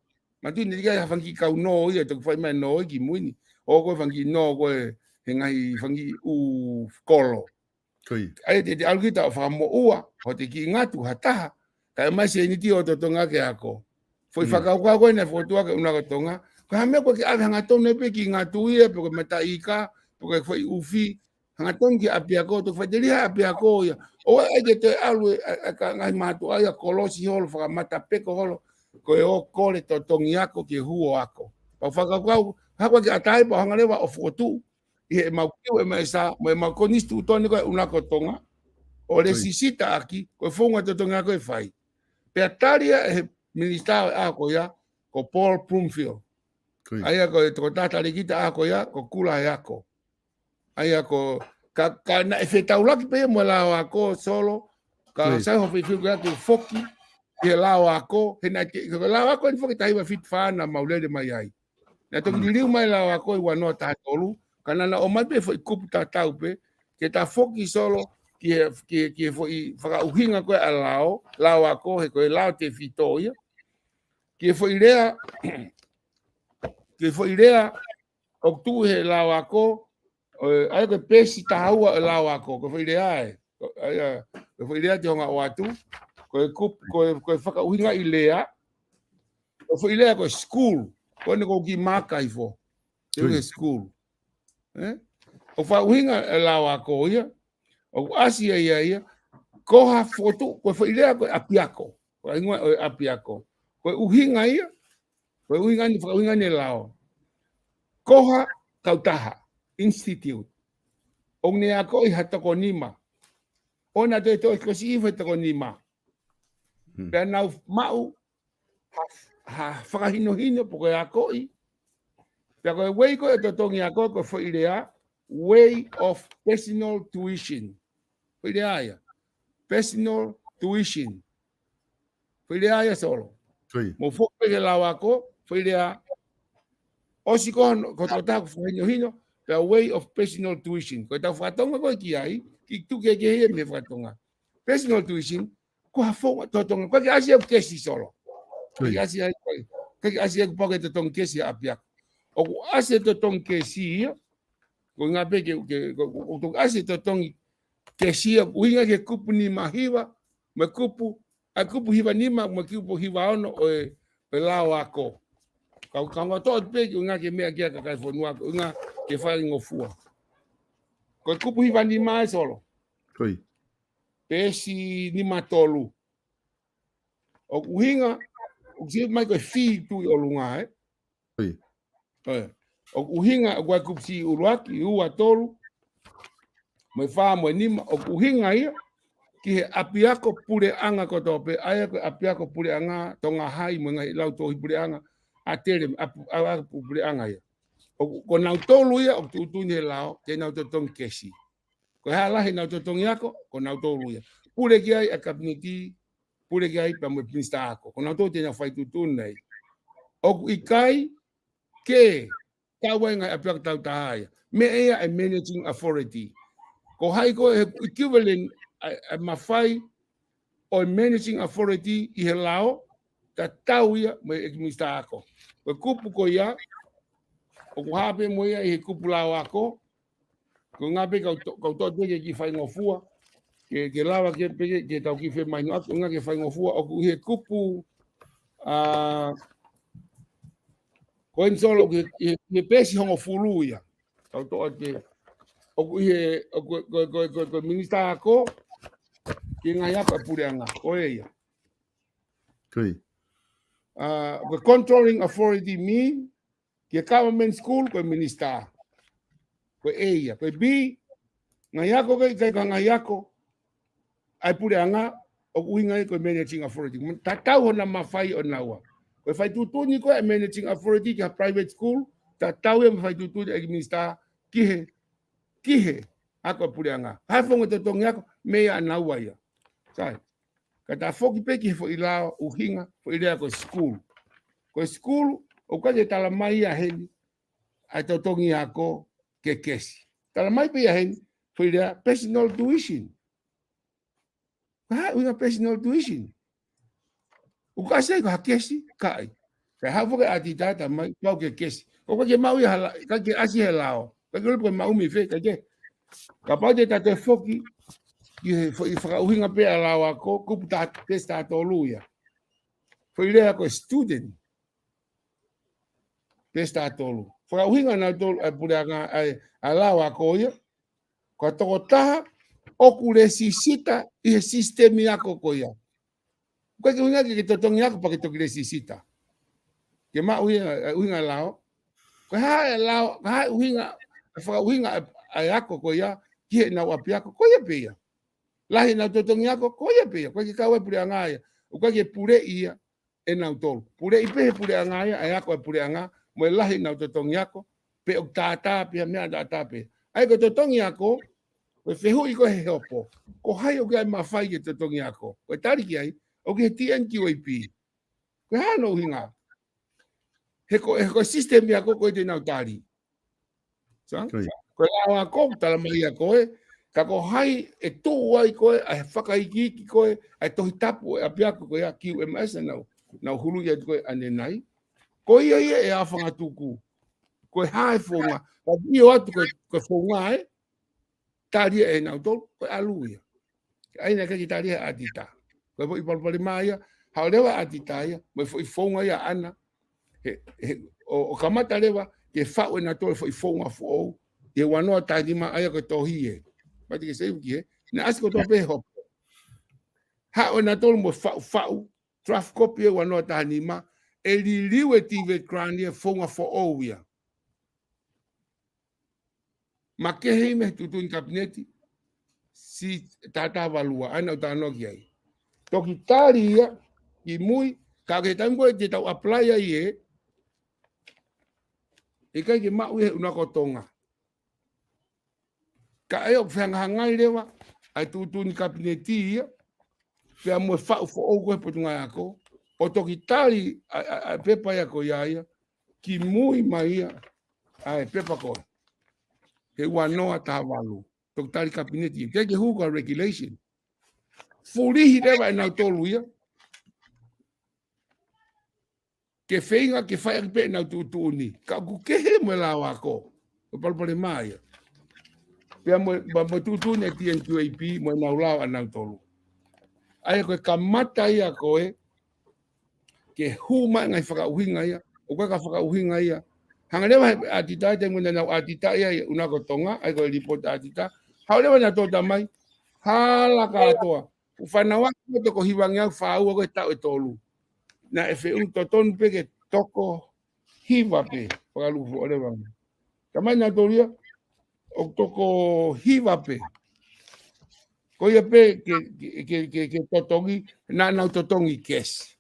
ma tu ni ka whangi kau no ia to whai mai no ki muini o koe whangi no koe he ngai whangi u kolo ai te alo ki ta whakamo ua ho te ki ngatu hataha ka mai se ni ti o to tonga ke ako foi whakauka koe na fotua ke una katonga ko hame ko ki ave hanga tone pe ki ngā tuia pe ko mata ika pe ko foi ufi hanga tone ki apia ko to fadeli apia ko ia o ai te alu ka ngai matu ai kolosi hol fa mata pe ko holo ko o kole to tongi ako ki huo ako pa whakauka ha ko ki atai pa hanga lewa o fotu I mau kiu mai sa mo mau konistu tone ko una katonga o le sisita aki ko fonga to tonga ko fai pe ataria Minista ako ya ko Paul Plumfield. Aya ko to tata likita ako ya ko kula yako. Aya ko ka na efetaulaki pe mo la ako solo ka sa ho fitu ga ko foki ke la ako hena ko la ako ni foki tai wa fit fana maulele mai ai. Na to diliu mai la ako wa no ta tolu kana na o mai pe fo kupu ta tau pe ke ta foki solo ke fo I faka uhinga ko alao la ako he ko la te fitoia que foi o tu he lawako ai ko pesi taua lawako ko foi idea ai ko foi idea te honga watu ko faka uhinga ilea ko foi idea ko school ko ne ko ki maka ifo te school o fa uhinga lawako ia O asi ia koha foto ko FLEALEA ko apiako. Ko ingoa o apiako. Ko uhinga ia. Ko uhinga ni lao. Koha kautaha institute. O ne ako I hatako nima. Ona te to ko si hatako nima. Pea nau mau ha whakahino po koe ako I. Pea koe wei koe to tongi ako ko FLEALEA way of personal tuition. FLEALEA ia. Personal tuition. FLEALEA ia solo. Mo foke ke lawa ko FLEALEA osi ko to ta ko hino the way of personal tuition. Ko ta fatonga ko ki ai ki tu ke me fatonga. Personal tuition ko ha fo to tonga ko ki asia ke si solo. Ki asia ko ke to tonga ke si apia. O asia to tonga ke si ko ngape ke to asia to tonga ke si uinga ke kupu ni mahiwa me kupu a kupu hiwa nima me kupu hiwa ono o lawa ko. Kau to pe nga ke mea kia ka fonua nga ke fai ngofua. Ko kupu hiwa ni mai solo. Koi. Pesi ni matolu. O uhinga o si mai ko fi tu o lunga Koi. O uhinga ko kupsi uruaki ua tolu. Mai fa mo ni o uhinga ia ki apiako pure anga ko tope aya ko apiako pure anga tonga hai mo ngai lau to pure anga atere a pure anga ia ko na tolu ia o tu ni lao te na to tong kesi ko hala he na to tong yako ko na tolu ia pure ki ai a community pure ki ai pa mo pinsta ko na to te na fai tu nei o ikai ke kawa ngai apiako tau tai me ia a managing authority ko hai ko equivalent a mafai o managing authority I he lao ta tau ia me administra ako. Ko kupu ko ia o ko hape mo ia I he kupu lao ako ko ngape kau to te ki fai ngofua ke lawa ke tau ki fe mai no ako nga ke fai ngofua o ko he kupu ko en solo ke pesi hongo fulu ia kau to te o ko he ko ministra ako ki ngai apa pure anga o ia Koi. The controlling authority mean ki government school ko minister ko ia ko B ngai ako kai ngai ako ai pure anga o uinga ko managing authority tatau na mafai o nawa ko fai tutuni ko managing authority ki private school tatau e fai tutuni minister ki he ako pure anga ha fongo to tong yako me ya nawa ia sai kata foki peki fo ila uhinga fo ila ko school o ka de tala mai a heli a to tongi ako ke kesi tala mai pe a heli fo ila personal tuition ha una personal tuition o ka se ka kesi kai ka ha fo ka atita mai pa ke kesi o ka ke mau ya ka ke asi helao ka ke ko mau mi fe ka ke ka pa de ta te foki I whakauhinga pe alawa ko kuputa testa toluia. FLEALEA ko student testa tolu. Whakauhinga na tolu pureanga alawa ko ia. Ko toko taha oku resisita I sistemi yako ko ia. Ko ke uhinga ke totongi yako pa ke toki resisita. Ke ma uhinga lao. Ko ha uhinga whakauhinga ayako ko ia. Kie na wapiako ko ia pe ia. Lahi na totongi ako ko ia pe ko ki kawe pure anga o ka ke pure ia e na tolu pure ipe pure anga ai ako pure anga mo lahi na totongi ako pe o tata pe me da tape ai ko totongi ako ko fehu I ko he hopo ko hai o ga mafai ke totongi ako ko tari ki ai o ke TNQAP ko ha no hinga he ko system ako ko te na tari sa ko la ko tala mai ako kako hai e tu ai koe a whakaiki koe ai tohi tapu e apiako koe a QMS na hulu ia koe ane nai koe ia e awhanga tuku koe hae whonga ka bio atu koe whonga taria e nau tolu koe alu ia aina kaki taria atita koe po ipalpali maia hao lewa atita ia mo i whonga ia ana o kamata lewa ke whau e na tolu i whonga whou e wanoa taidima aia koe tohi e Pati ke sei ki Na asko to pe hop. Ha o na tolu mo fau draft copy wa no tanima e li liwe tive crania fonga fo ovia. Ma ke hei me tutu in kabineti si tata valua ana utano kiai. Toki tari ia ki mui ka ke tango te tau apply ai e kai ke mau he una kotonga. Ka e o whenga ngai lewa ai tutu in kabineti ia pea mo fau fo o ko potunga ako o toki tari a pepa ia ko ia ki mui mai ia ai pepa ko he wanoa ta valu toki tari kabineti ke huko regulation furihi lewa e nau tolu ia ke feinga ke fai pe nau tutu ni ka ku ke he mo la wako o palpale mai pea mo tutu ne TNQAP mo nau la nau tolu ai ko kamata ia ko ke huma ngai whakauhinga ia, o koe ka whakauhinga ia. Hanga lewa atita, te nguna nau atita ia una ko tonga, ai ko report atita. Hau lewa na tōta mai, hala katoa. Whanawak ko toko hiwangi au whaua koe tau e tolu. Na e wheu to tonu pe ke toko hiwa pe, whakalufu o lewa. Kamai na toria, o toko hiwa pe. Ko ia pe ke totongi, na nau totongi kes.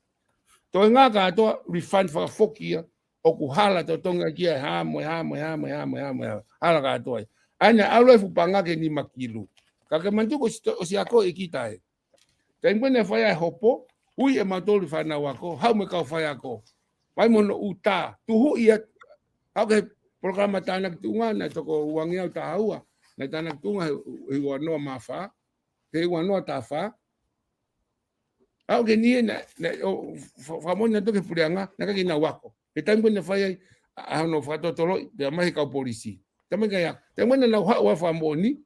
Toi ngā katoa refund whakafokia o ku hala to tonga kia hamo. Hala katoa. Aina aulai fupanga ke ni makilu. Kake mantuko o si ako e kita e. Ka ingwene whai hopo, ui e matoli whanau wako, hau me kau whai ako. Mai mono uta, tuhu ia, hau ke programa tānak tunga, na toko uangi au tāhua, na tānak tunga he wanoa mawha, he wanoa tāwha, au ke nie na famona to ke pureanga na ka kina wako e tango na fai a no fato tolo de mai ka polisi tamai ka ya tamai na wa famoni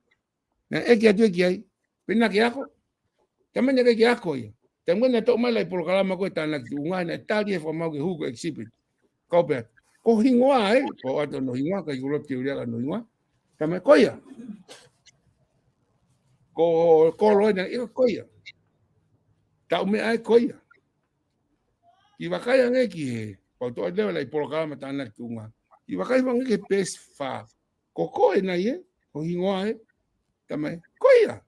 na e ke atu ki ai pena ke ako tamai na ke ako ya tamai na to mai lai POLOKALAMA ko tana unga na tali e famau ke hugo exhibit ko be ko hingoa ai ko ato no hingoa ka yulo teoria ka no hingoa tamai ko ya ko lo na e ko ya tau me ai koia. Ki wakai ange ki he, pau toa lewa lai POLOKALAMA tāna tunga. Ki wakai wange ke pes wha. Ko koe na ie, ko hingoa e, tamai, koia.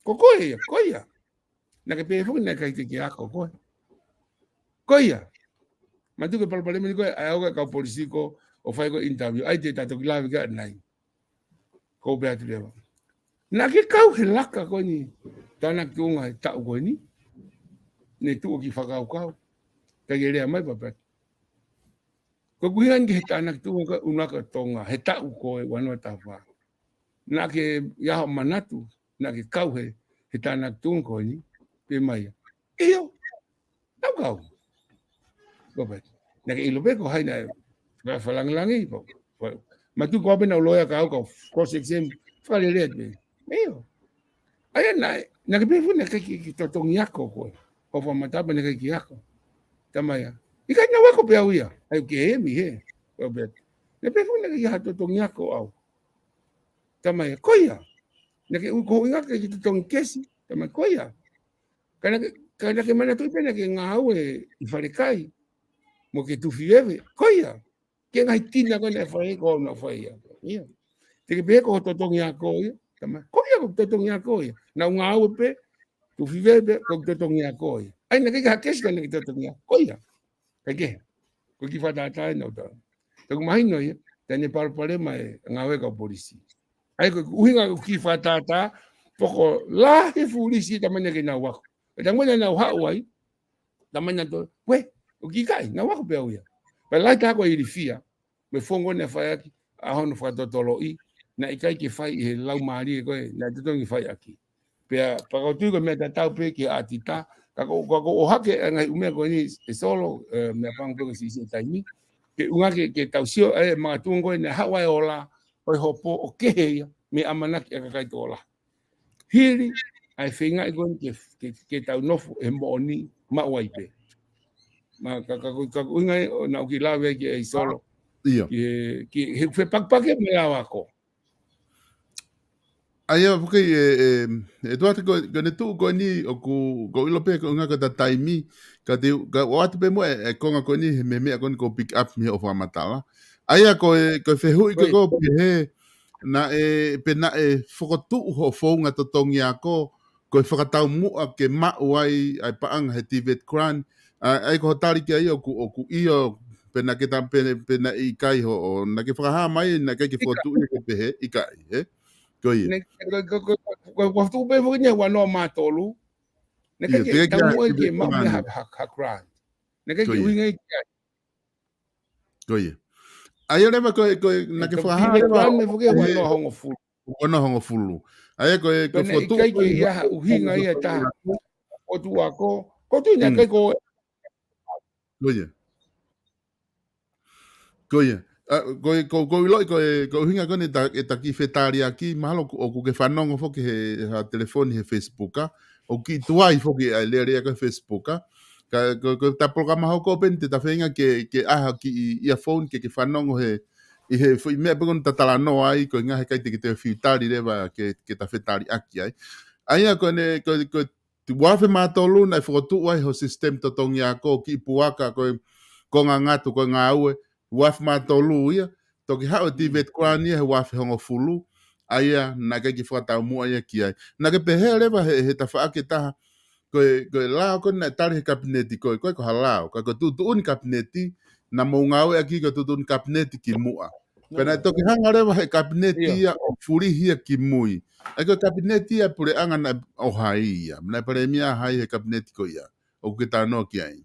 Ko koe, koia. Na ke pefungi na kai te ki ako, koe. Koia. Matu ke palpale meni koe, ai auka kau polisi ko, o whai ko interview, ai te tato ki lawi ka nai. Ko bea tu lewa. Na ke kau he laka koe ni, tāna tunga e tau koe ni. Ne tu ki whakau. Ka rea mai papet. Ko kuhian ki he tānak tunga ka unaka tonga, he tau koe wanoa tawha. Na ke iaho manatu, na ke kau he tānak tunga koe ni, pe mai. Iyo, tau kau. Papet. Na ke ilo peko hai na whalangilangi. Matu koe pena uloya ka au ka cross-exam, whalereat me. Iyo. Aya na ke pefu na ki totongi ako koe. O whamatapa na ki ako. Tamaya. Ika na wako pe au ia. Ai ke he mi he. Robert. Na pefu na ki hatotongi ako au. Tamaya. Koia. Na ke uko inga ke totongi kesi. Tamaya. Koia. Kana ke mana tui pena ke ngā au e i wharekai. Mo ke tufi ewe. Koia. Ke ngai tina koe na whae ko na whae ia. Ia. Te ke peko totongi ako ia. Tamaya. Koia ko totongi ako ia. Na ngā au e pe. Tu vive ko totongi ako ia. Ai na ke hakes ka na totongi ako ia. Kage. Ko ki fata tai no ta. Te ko mai no ia. Tane palpale mai ngawe ka polisi. Ai ko uhinga ki fata ta poko la he polisi tamanya ke na wako. Tamanya na hawai. Tamanya to. We, o ki kai na wako pe ia. Pa lai ta ko irifia. Me fongo na fai aki a hono fato toloi na ikai ke fai he lau mari ko na totongi fai aki. Pea pakautu ko mea tatau pe ki atita kako o hake ngai umea ko ni e solo mea pango ko si taimi ke unga ke tausio e mga tungo ne hawaii ola o hopo o kehe me amanaki ka kai tola hiri ai finga igon ke tau nofu e moni ma waipe ma kako unga na ki lawe ki e solo ki he pakpake me awako Aia porque tu ate ko ne tu ko ni o ko ilo pe ko nga ka taimi ka te ka o ate pe mo ko nga ko ni me ko pick up mi o fa matala. Aia ko fe hui ko pe he na pe na fokotu ho fonga to tongi ako ko whakatau mua ke mau ai paanga he Tibet Crown ai ko tari ki ai o ku io pena ke tam pena i kai ho na ke whakaha mai na ke fotu i ke pehe i kai he ko ia ko tu pe fo nya wa no ma tolu ne ka ke ta mo ke ma me ha Crown ne ka ke winga ko ia ai ole ko na ke whakaha Tibet Crown me fo ke wa no hongo fu ona hongo fulu ai ko fotu kai ke ia uhinga ia ta o tu ako ko tu nya kai ko Koia. Ko iloi ko hinga kone ta ki fetari aki mahalo o ku ke whanongo foki he telefoni he Facebooka o ki tuai foki ai lea ko Facebooka ko ta programa ho ko pen te ta whenga ke aha ki ia phone ke whanongo he i he fui mea pekon ta tala no ai ko ngahe kai te te fitari lewa ke ta fetari aki ai aia ko tu wafe matolu na fotu ai ho system to tongi ako ki puaka ko ngatu ko ngaue waf matolu ia toki hao Tibet Crown ia he waf hongo fulu aia na ke ki fata mu ia ki ai na ke pehe leva he ta fa ke ta ko la ko na tar he kabineti ko halao ko tu un kabineti na mo ngau aki ko tu un kabineti ki mua pena toki hanga leva he kabineti ia furi hia ki mui ai ko kabineti ia pure anga na o hai ia na premia hai he kabineti ko ia o ke ta no ki ai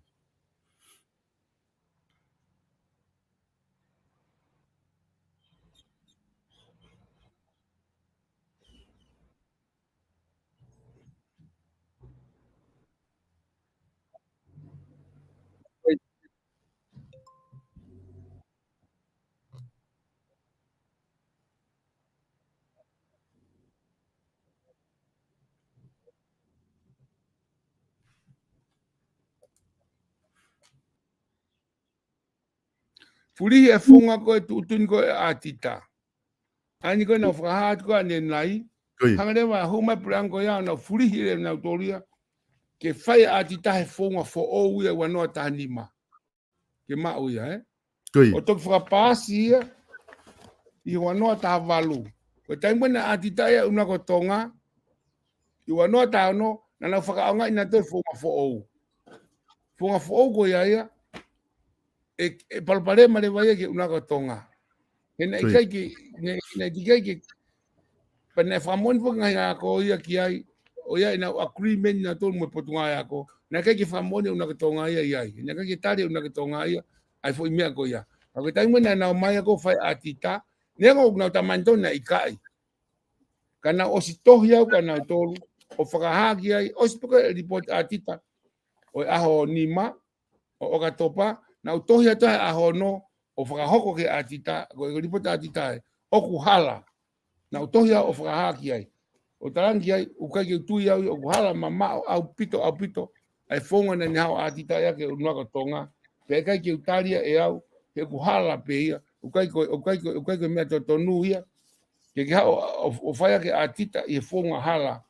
Fuli e funga ko tu tun ko atita. Ani ko na frahat ko ane nai. Hangare wa huma prango ya na fuli he na toria. Ke fai atita he funga fo o ia wa no tanima. Ke ma o ia O tok fra pasi i wa no ta valu. Ko tai na atita ya una ko tonga. I wa no ta no na faka nga ina to funga fo o. Funga fo o ko ia e palpare mare vai ke una ko tonga. Kena ikai ki na dikai ki pana famon fo ngai ko ia ki ai o ia ina agreement na tol mo potunga ia ko na kai ki famon una ko tonga ia ia na kai ki tari una ko tonga ia ai fo imia ko ia ka ko tai mo na mai ko fai atita ne ko na tamanto na ikai kana o si tohia kana tolu o whakahaki ai o si puka report atita o aho nima o ka topa na o tohia tae aho no o whakahoko ke atita ko report atita o ku hala na o tohia o whakahaki ai o tarangi ai o kai ke tui au o ku hala mama au pito ai fonga na ni hao atita ia ke unaka tonga pe kai ke utaria e au ke ku hala pe ia o kai ko mea to tonu ia ke hao o whaia ke atita i fonga hala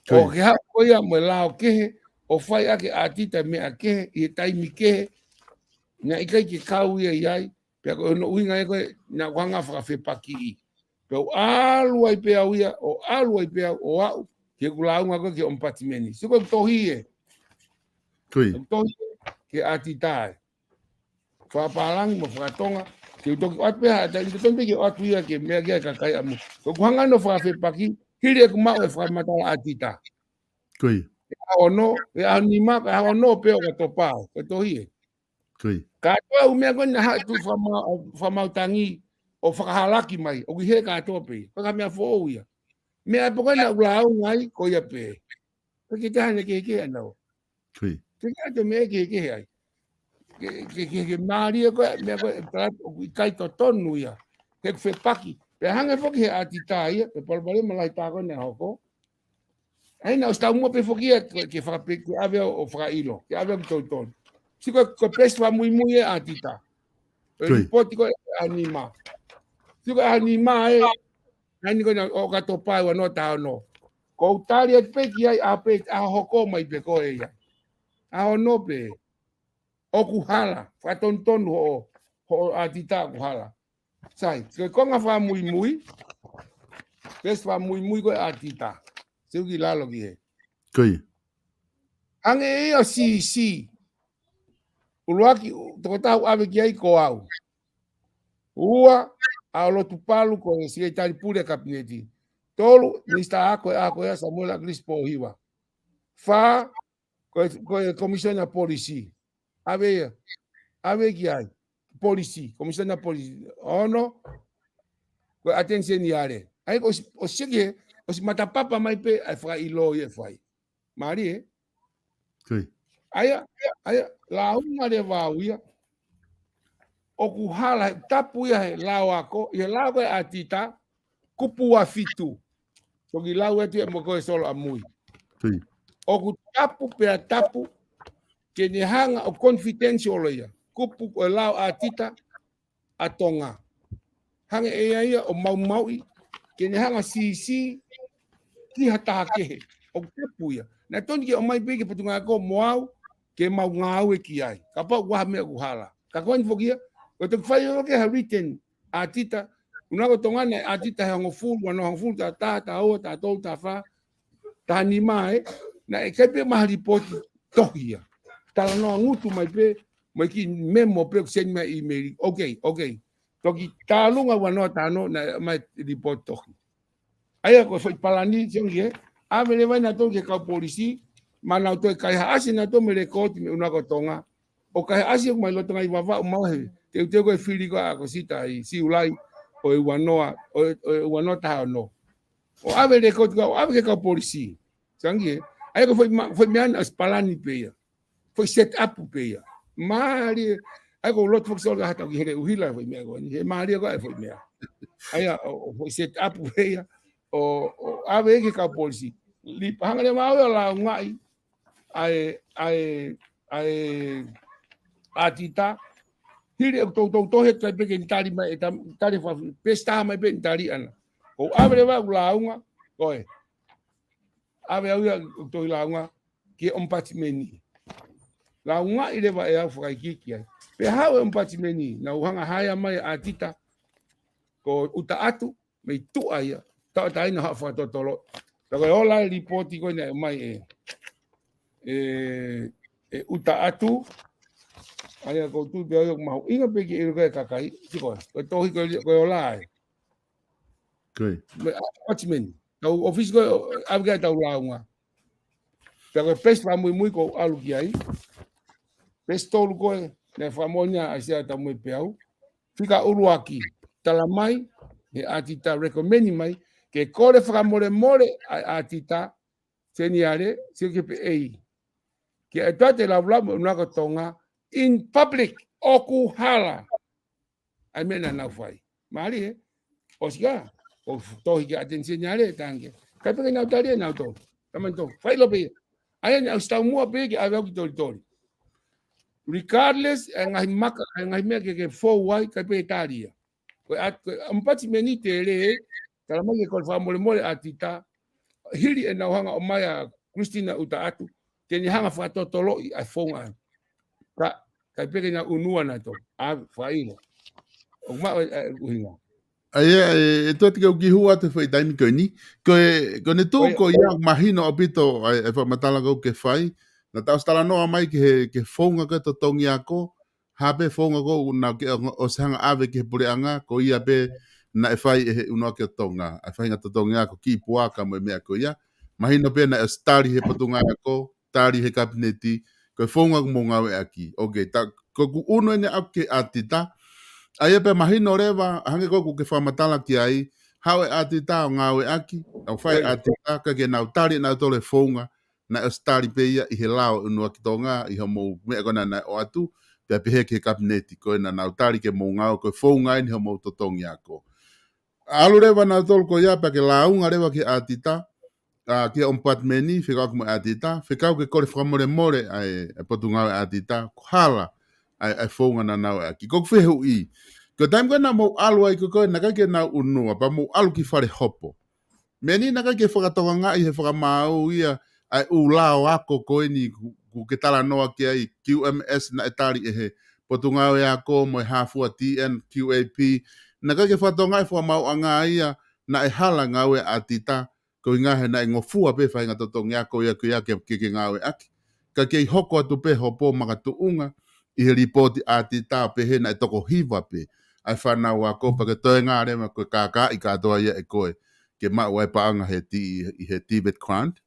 o ke hao ko ia mo lao kehe o whaia ke atita mea kehe i taimi kehe na ikai ke kau ia iai pe ko no uinga e ko na wanga whakawhepaki i pe o alu ai pe au ia o alu ai pe o au ke kulaunga ko ke ompatimeni siko tohie tohie ke atita whapalang mo whakatonga ke utoki atpe hata i tutonte ke atu ia ke mea kia kakai amu ko kuhanga no whakawhepaki hiri e kumau e whakamatala atita e anima ka ono pe o ka topa ke tohie katoa umea ko na hatu whamautangi o whakahalaki mai o kihe katoa pe ka mea fo ia mea poka na ulau ngai ko ia pe ke te hane ke anau ke kato mea ke ai ke maria ko mea ko kai to tonu ia ke whepaki pe hanga foki he atita ia pe palpare malai tako ne hoko ai na sta mo pe foki ke whakape ke ave o whakailo ke ave o ton siko ko peswa muy atita report ko anima siko anima Nani ko na o katopai wa no ta no. Ko tali at pe ki ai a pe a hoko mai pe ko e ia. A no pe. O kuhala, fa tonton ho atita kuhala. Sai, ke konga fa mui. Pes fa mui ko atita. Se ki lalo ki he. Koi. Ange e o si. Uluaki to tau ave ki ai ko au. Ua a lo tupalu ko e si tali pure kabineti. Tolu minista ako e Samuel Agrispo hiwa. Fa ko komisiona polisi. Ave ki ai. Polisi, komisiona polisi. Ono ko atention yare. Ai ko o sige o si matapapa mai pe ai fa ilo ye fai. Mari Koi. Aya la uma de vauia. O kuhala tapu ya lao ako, ye lao ko atita kupu wa fitu. So ki lao etu e moko e solo amui. Koi. O ku tapu pe tapu ke ni hanga o confidential ya. Kupu ko lao atita atonga. Hanga e ia o maui ke ni hanga si ki hata ke o tapu ya. Na toni ke o mai pe ke patunga ko moau ke mau ngau e ki ai. Ka pa wa me kuhala. Ka kon fogia o te whai o ke ha written atita, unako tongane atita he ngofulu, wano ngofulu ta o, ta tau, ta wha, ta ni mai, na e kepe maha ripoti tohia. Tala noa ngutu mai pe, mai ki memo pe kuseni mai email. Okay. Toki ta lunga wano ta no, na mai ripoti tohi. Aya ko foi palani, siongi he, avele vai na toki ka polisi, mana o toi kai haasi na to me rekoti me unako tonga, o kai haasi o mai lotonga i wawa o mawahe, te ko e fili ko ako sita i si ulai o e wanoa taha no. O ave le ko ave ka polisi. Sangie, ai ko foi me ana spalani peia. Foi set up peia. Mari ai ko lot fo sol hata ki hele uhila foi me go ni. Mari ko ai foi me. Ai foi set up peia. O ave ka polisi. Li hanga le mau la ngai. Ai atita hiri o tau he tai peke tari mai tari fa pesta mai pe tari ana o abre va launga koe ave au to launga ki ompatimeni launga ile va e afu ki ai pe ha ompatimeni na uhanga haya mai atita ko uta atu me tu aya ta ina ha fa totolo ta ko ola ripoti ko na mai uta atu Aya ko tu pe o mau inga pe ki e ko kakai siko ko tohi ko ola Koi. Watchmen o office ko abga ta launga pero pes fa muy ko alu ki ai pes tolu ko na famonia asia ta muy peau fica uruaki talamai e atita recommend mai que kore fra more atita seniare se que ei que ETUATE LAVULAVU na ko tonga in public okuhala ai mena na fai mali osga o tohi ke atensi nyale tange kai pe na tari na to taman to fai lo pe ai na sta mua pe ke ave ki tori regardless ngai maka ngai me ke fo wai kai pe taria ko ampati menite le kala mai ko fa mole atita hili na hanga o maya Christina uta atu ke ni hanga fa totolo i fonga ka kai pe na unua na to a fai o ma uhinga Ai to te ki hua te fai taimi ko ni ko ne tu ko ia mahino opito e fa matala ko ke fai na ta stala no mai ke fonga ka to tongi ako ha be fonga ko na ke o sanga ave ke pureanga ko ia be na e fai e uno ke tonga a fai nga to tongi ako ki puaka mo me ko ia mahino be na stari he patunga ako tari he kabineti ko fonga mo ngawe aki okay ta ko uno ne ake atita Aia pe mahino rewa, hange koku ke whamatala ki ai, hawe atita o ngawe aki, au whai atita ka ke nau tari nau tole whaunga, na e stari pe ia i he lao unua ki tonga, i ha mou mea kona na o atu, pe pehe ke kabineti, koe na nau tari ke mou ngau, koe whaunga ni ha mou totongi ako. Alu rewa nau tolo ko ia, pe ke launga rewa ki atita, ki a umpat meni, whikau kumo atita, whikau ke kore whamore more, ai potu ngawe atita, kuhala, ai whaunga na nau aki. Koku whehu i, Ko taim ka na mo alu ai ko na ka ke na unua pa mo alu ki fare hopo. Meni na ka ke whakatonga ngā i he whakamau ia ai ulao ako ko ni ku ke tala noa ki ai QMS na etari e he potunga o ako mo hafua TN QAP na ka ke whatonga i whakamau anga ia na e hala ngawe atita ko inga he na ngofua pe whainga totonga ako ia kia ke ngawe aki. Ka ke hoko atu pe hopo makatuunga i he ripoti atita pe he na e toko hiva pe ai whanau ako pa ke toi ngā rema ko kaka i katoa ia e koe. Ke ma wai paanga he Tibet Grant.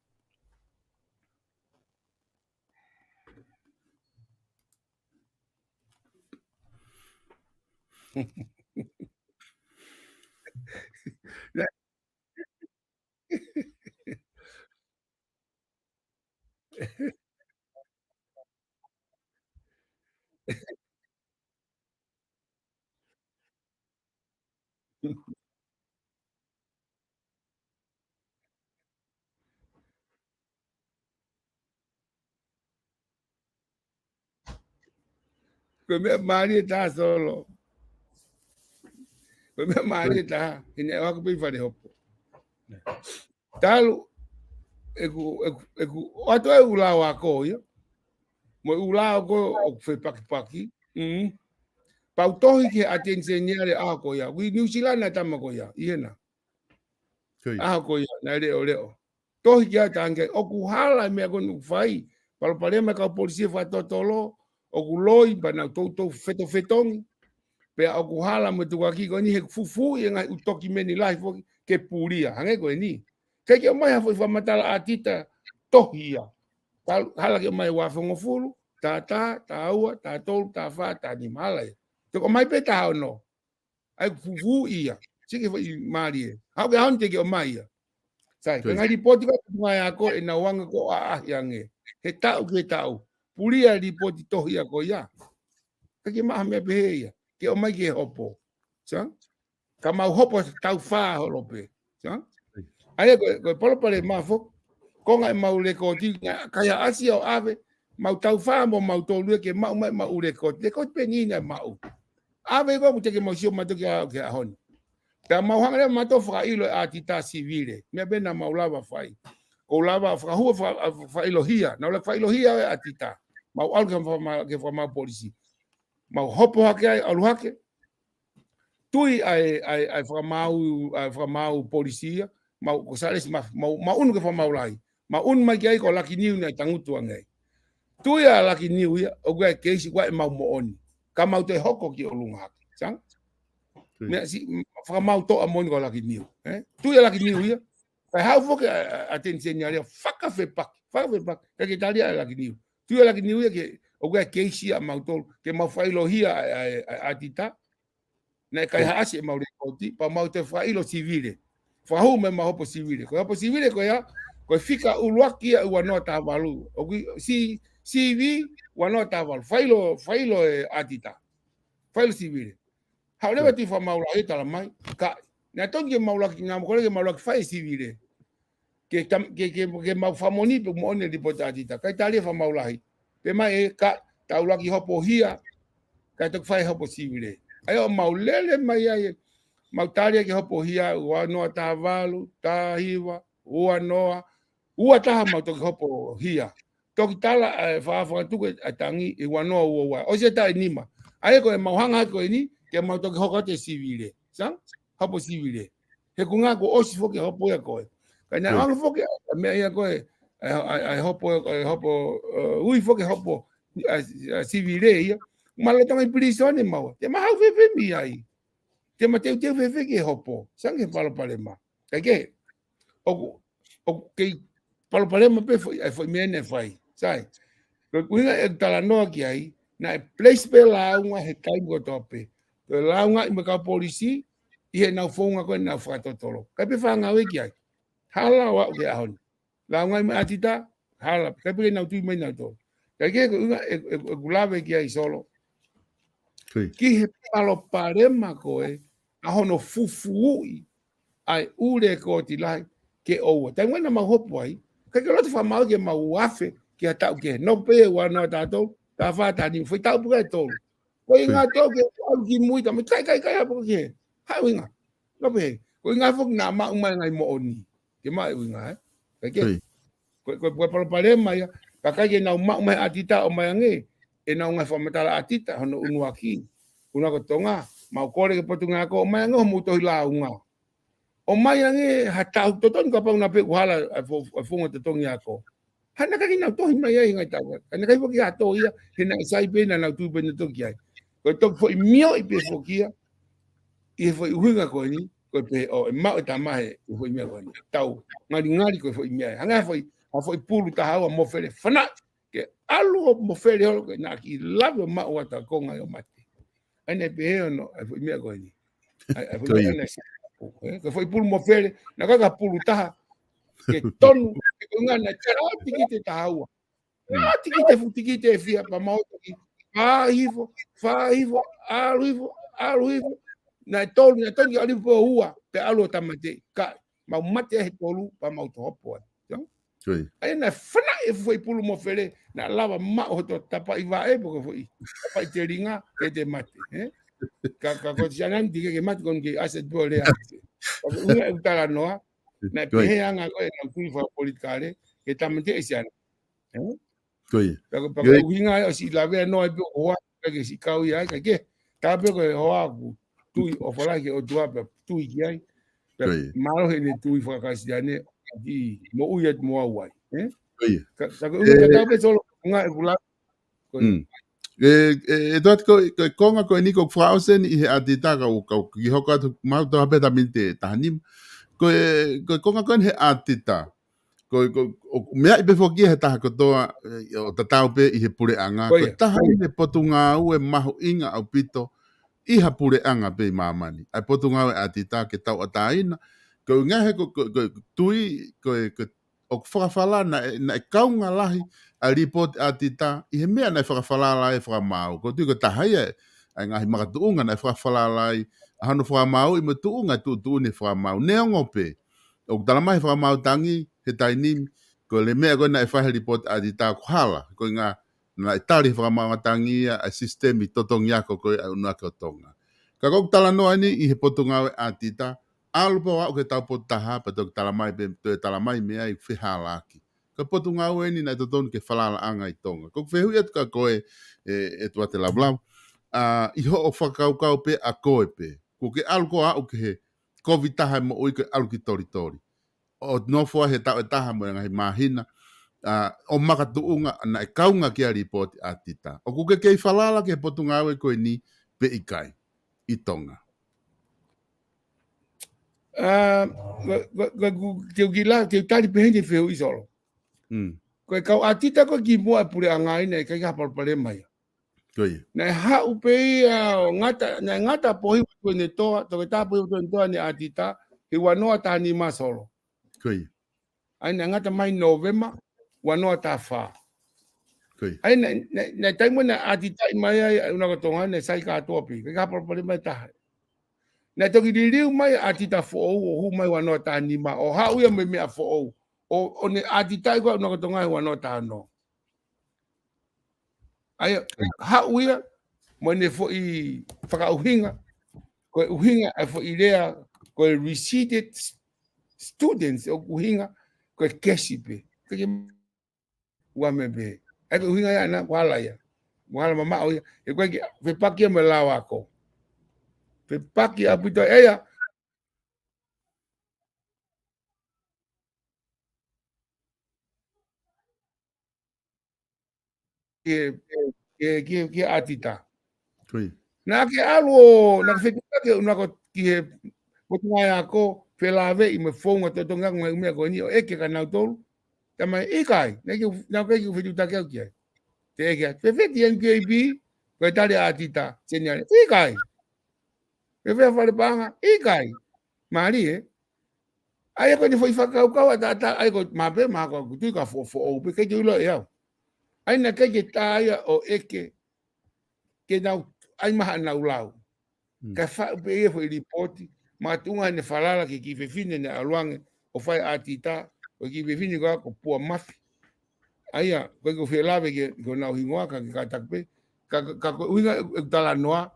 Ko me mari ta solo. Ko me mari ta ine wa ko pe hopo. Talu eku ato e ula wa ko yo. Mo ula ko o fe paki. Pau tohi ke atensenyare a ko ya. Wi New Zealand na tama ko ya. Iena. A ko ya na leo. Tohi ke atange o ku hala me ko nu fai. Palo palema ka polisi fa totolo o ku loi ba na toto fetong. Pe o ku hala me tu ki ko ni he fufu e ngai utoki meni lai fo ke puria. Hange ko ni. Ke mai ha fa matala atita tohia. Hala ke mai wa fongo fulu. Ta ua, ta tolu, ta fa, ta ni mala. Toko mai pe ta no. Ai fufu ia. Sike foi marie. Hau ke hante ke o mai ia. Sai, ka ngai ripoti ka tunga ya ko e na wanga ko a yange. He tau ke tau. Puria ripoti tohi a ko ia. Ka ke maha mea pehe ia. Ke o mai ke hopo. Sa? Ka mau hopo tau fa holope. Sa? Ai ko polo pare mafo. Ko ngai mau le ko ti kaya asi o ave. Mau tau fa mo mau tolu ke mau le ko. Le ko penina mau. Ave ko mute ke mau sio mato ke ahon. Ta mau hanga ma to fra ilo atita civile. Me bena mau lava fai. O lava fra hu fra ilo hia. Na le fra ilo hia atita. Mau alga ke fra mau polisi. Mau hopo hake ai alu hake. Tui ai fra mau polisia. Mau ko sales mau unu ke fra mau lai. Mau un mai ai ko laki niu na tangutu ngai. Tui a laki niu ia o ga keisi wa mau mo oni. Ka mau te hoko ki o lunga hake. Sang? Me si fra mau to amon ko laki niu. Tui a laki niu ia. Kai hau fo ke atensione ia fakafe pak. Ka ke tali a laki niu. Tui a laki niu ia ke o ga keisi a mau to ke mau failo hia atita. Na kai haasi mau le koti pa mau te failo civile. Fa hu me mau hopo civile. Ko hopo civile ko ya ko fika uluaki a ua no ta valu. O si CV ua ta valu. Failo atita. Failo civile. Ha le bati fa mau la eta la mai. Ka na tonge mau la ki ngam ko le mau la fai civile. Ke mau famoni pe mo ne dipota atita. Kai tali fa mau la. Pe mai ka ta uluaki hopo hia. Kai to fai hopo civile. Ayo mau lele mai ai mau taria ke hopo hia ua noa ta valu ta hiwa ua noa ua ta mau to hopo hia to kitala fa tu atangi e ua noa ua o se ta nima ai ko mau hanga ko ni ke mau to hoko te civile sang hopo civile he kunga ko osi fo ke hopo ya ko kana ang fo ke me ya ko ai hopo ui fo ke hopo civile ya malo tanga prisone mau te mahau fe mi ai te mateu te fe ke hopo sange palo palema ke o ke palo palema pe foi mene fai sai ko kuinga e tala no ki ai na place pe la unha he kai go tope to la unha me ka polisi i he na fonga ko na fa totolo ka pe fanga we ki ai hala wa ke ahon la unha me atita hala ka pe na tu me na to ke kuinga e gulave ki ai solo ki he palo parema koe a hono fufui ai ure ko ti lai ke o ta ngana ma hopo ai ka ke lote fa mau ke mau afe ke ata ke no pe wa no ta to ta fa ta ni foi ta pu to ko inga to ke al ki mui ta me kai apa ke ha winga no be ko inga fo na ma ngai mo oni ke ma winga ke ko pale mai kakaje na ma mai atita o mai nge e na nga famatala atita hono unuaki una ko tonga ma ko le potunga ko mai ngo mu to la unga o mai nge hata toton ka pa una pe wala fo ngo toton ya ko hana ka kina to mai ai ngai ta kana kai poki ato ia hena sai pe na tu pe no to kia ko to fo mio i pe fo kia i fo winga ko ni ko pe o ma ta mai fo mio ko ni tau ngari ko fo mia hanga fo a foi pulu ta hawa mo fere fana ke alu mo fere ho ke na ki lave ma o ta konga yo mate ane pe no a foi mia ko ni a foi ane ke foi pulu mo fere na ka pulu ta ke tonu ke nga na chara tikite ta hawa na tikite fia pa ma o ki fa hivo alu hivo na tolu ali po hua pe alu ta mate ka ma mate he tolu pa ma to hopo ai na fana e foi pulu mo fere na lava ma o to tapa iva e porque foi tapa te ringa e te mate ka ko janan dige ke mate con que hace dole ate una utala noa na pe anga ko na kuiva politikale que tamete ese ano ka winga o si la ve no e o que si kau ya que ta pe ko o agu tu o fola que o tu tu ya malo ne tu ifa ka si ane di mo uyat mo awai sa ko ta pe solo nga gula dat ko konga ko ni ko frausen I atita ka ki hoka ma to rapidamente tanim ko konga ko he atita ko me ai be foki he ta ko to o tata pe I he pure anga ko ta ne potunga u e maho inga au pito I ha pure anga pe mamani ai potunga atita ke tau ataina ko nga he ko tui ko o whakawhala na e kaunga lahi a report atita I he mea na e whakawhala lai whakamau ko tui ko tahaya ai ngahi makatuunga na e whakawhala lai a hano whakamau I matuunga tuuni whakamau neongo pe o talamai whakamau tangi he tainimi ko le mea ko na e whahe report atita ko hala ko ngā na e tari whakamau tangi a sistemi totongi ako ko a unaka o tonga ka kok talanoa ni I he potunga atita alu pa wa ke tau pot taha pa tok talamai be to talamai me ai fe halaki ka potu nga weni na toton ke falala anga I tonga ko fe huet ka koe etuate lavulau I ho o whakau kau pe a koe pe ko ke alu ko au ke he covid taha mo oi ke alu ki tori o no fo he tau taha mo ngai mahina o makatuunga na e kaunga ki a report atita o ko ke falala ke potu nga we ko ni pe ikai I tonga te gila te tari pehende feo isolo ko kau atita ko ki mo pure anga ina ka ka pale mai na ha upe ngata po hi ko ne to ta po to ni atita he wano ta ni masolo ai na ngata mai novema wano ta fa ai na taimo na atita mai una ko tonga ne sai ka topi ka pale mai ta na toki diriu mai atita fo o hu mai wano ta ni ma o ha uia me mea fo o ne atita ko no to ngai wano ta no ai ha uia mo ne fo I faka uhinga ko uhinga ai fo idea ko received students o uhinga ko kesipe ko wa me be ai ko uhinga ya na wala ya wala mama o e ko fe paki me lawa ko pe paki apito eya ke atita na ke alo na ke ke una ko ki ko nga ko pelave I me fonga to tonga ngai me ko ni o e ke kana to tama I kai na ke ku fitu ta ke ki te ke pe fe ti en ke bi ko ta le atita senyale I kai pe fe fa le panga I kai mari ai ko ni foi fa ka ta ai ko ma pe ma ko tu ka fo o pe ke ju lo ya ai na ke ta ya o eke ke na ai ma na ulau ka fa pe e foi report ma tunga ne falala ke ki fe fine ne aluange o fai atita o ki fe fine ko po mafi ai ya ko fe lave ke ko na hingoa ka ta pe ka uinga tala noa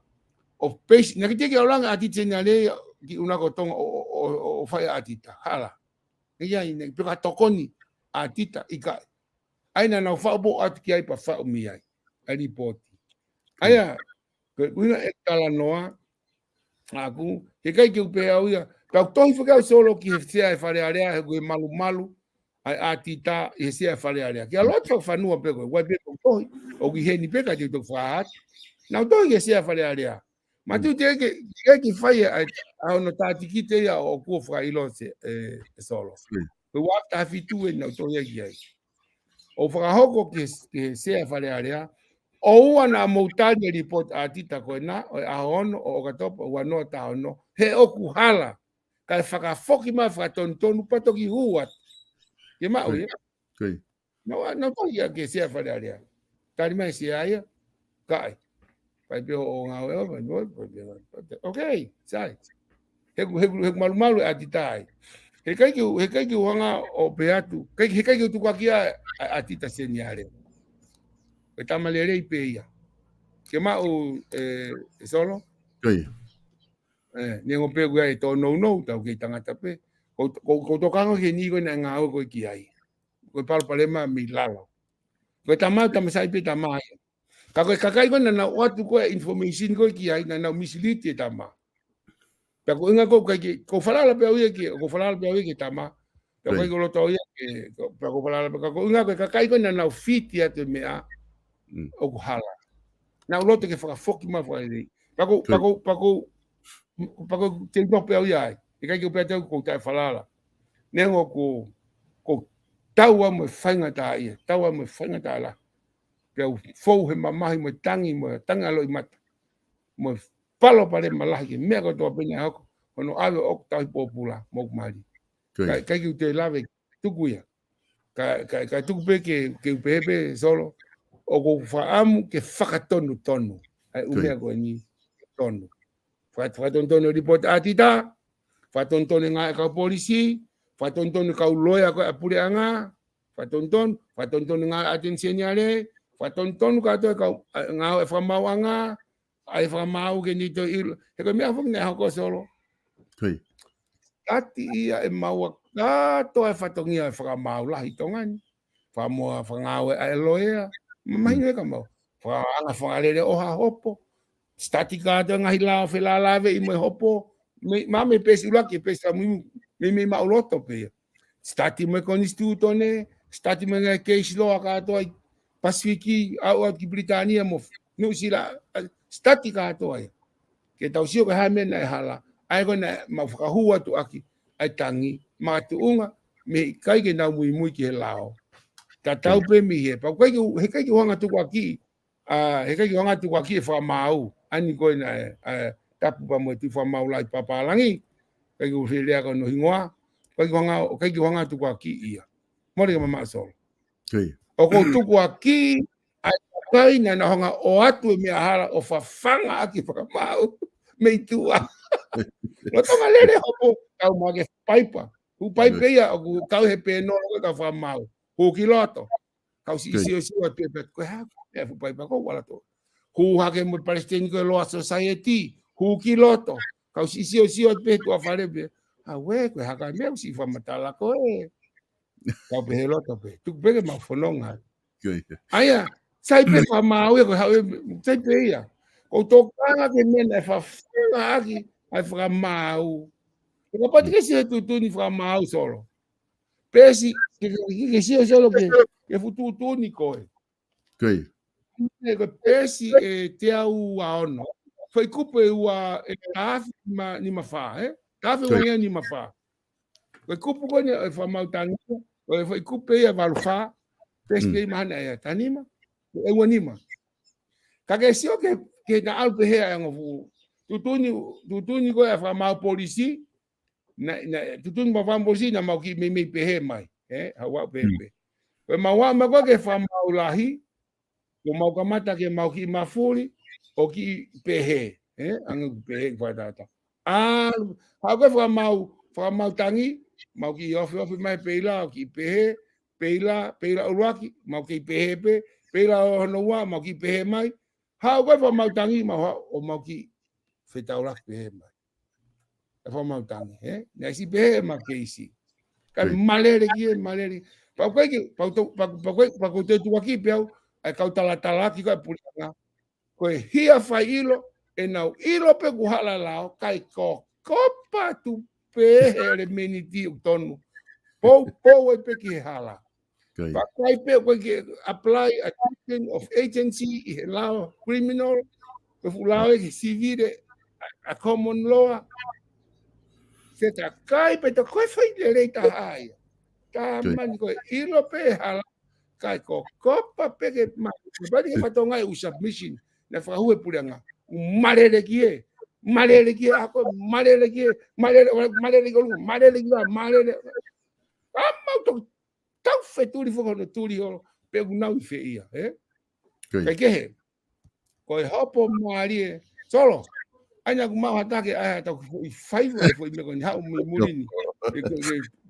o pesi na kite ke olanga atite nyale ki una ko tonga o fai atita hala ia ina peka tokoni atita ika aina na fa bo at ki ai pa fa mi ai ali poti aya ke uinga tala noa aku he kai ke upe au ia ka tohi fika solo ki sia e fare area go malu ai atita e sia fare area ki alot fa nua pe go wa pe tohi o ki heni pe ka te to fa na tohi ke sia fare area ma tu te ke fai a no tati ki te ia o ko fra ilo se solo pe wa ta fitu e na tohi ki ai o fra hoko ke sia fare area o ana moutani report atita ko na a ono o ka topo wa no ta ono he o ku hala ka whakafoki ma whakatontonu pato ki huat ke ma o ia no to ia ke sia whare area tari mai sia ia kai pai pe o ngā eo no okay sai he malu atita ai he kai ki wanga o peatu he kai ki tu kwa kia atita seniare e tamalere i pe ia ke mau solo ni ngo pe gua to no ta ke tangata pe ko to kango ke ni ko na nga ko ki ai ko pal ma mi lalo ko tama sai pe tama ka kai ko na watu ko information ko ki ai na mislead te tama pe ko nga ko fala pe o ke ko fala pe o ke tama pe ko lo to ia ke ko fala pe ko nga ko kai ko na fit ya te mea o ko hala na o lote ke whakafoki ma whaere. Pako te no pe au iai. E kai ke pe tau ko tai whalala. Nengo ko taua mo whainga tā ia. Taua mo whainga tā la. Pe au fou he mamahi mo tangi alo i mata. Mo palo pare malahi ke mea ko toa penya hako. Ono awe ok tau popula mo kumari. Kai ke te lawe tuku ia. Kai tuku pe ke upehepe solo. O ko whaamu ke whakatonu tonu. Ai umea ko ni tonu. Whakatonu report atita. Whakatonu ngā ka polisi. Whakatonu ka uloia ko apure anga. Whakatonu ngā atensioniare. Whakatonu ka toa ka ngā whamau anga. Ai whamau ke ni to ilo. He ko mea whunga hako solo. Ati ia e maua kato e whatongia e whakamau lahi tongani. Whamua whangawe a eloea. Mahi ka mau. Anga whangarere oha hopo. Statika ata ngahi lao whelalawe i mai hopo. Me pesi ulaki pesi me mauloto pe. Stati me konistu tone. Stati me ngai case law katoa i Pasifiki au ki Britania mo. No sila statika atoa ia. Ke tau sio ka hamena e hala. Ai kona ma whakahua tu aki. Ai tangi. Ma tu unga. Me kai ke nau mui ki he lao. Ta tau pe mi he pa he kai wanga tu aki he kai wanga tu aki fa mau ani ko na tapu pa mo tu fa mau lai papa langi kai ku FLEALEA ko no hingoa kai wanga tu aki ia mo le mama so o ko tu aki ai kai na honga o atu mi hala o fa fanga aki fa mau me tua lo tonga lere hopo kau ma ke paipa u paipa ia o kau he pe no ka fa mau ko kiloto kau si o pe ko ha e fu pai pa ko wala to ku ha ke mo palestine ko lo society ku kiloto kau si o pe to afare be a we ko ha ka me si fa matala ko e kau pe loto pe tu pe ma fononga aya sai pe fa ma o ko ha sai pe ia ko to kanga ke men e fa aki ai fa mau ko pa ke si tu ni fa mau solo pesi que si o solo que futuro único que pesi te au ono foi kupe ua tafi ni mafa tafi ua ni mafa foi kupe ko ni fa mautani foi kupe ia valfa pesi que mana ia tanima e wanima ka que si o que na alpe he ngo tutuni ko fa mau polisi na tutun ba fambosi na mau ki me pehe mai hawa pepe pe mawa ma ko ke fa mau lahi ko mau kamata ke mau ki mafuri o ki pehe ang pehe fa data ha ko fa mau tangi mau ki ofi mai peila ki peila ulaki mau ki pehe peila no wa mau ki pehe mai However, mautangi o mauki fetaulak pehe mai. Fa mautangi, na si pehe ma keisi. Kan malere ki malere. Pa koe ki pa koe tu aki peau ai kau tala ki koe pulanga. Koe hia fai ilo e nau ilo pe ku hala lao kai ko kopa tu pehe le meniti tonu. Po e pe ki hala. Pa koe pe koe ki apply a treatment of agency i lao criminal pe fulao e civil a common law. Se ta kai pe to koe fai le reita hai. Ta man koe ilo pe hala kai ko kopa pe ke ma. Ba ni fa tonga u submission na fa hue pulanga. Malere ki ako malere ki ama to tau feturi fo no turi o pe unau fe ia, Kai ke he. Ko hopo mari solo. Anya ku mau hatake ai ta foi faiva foi me kon hau mulini.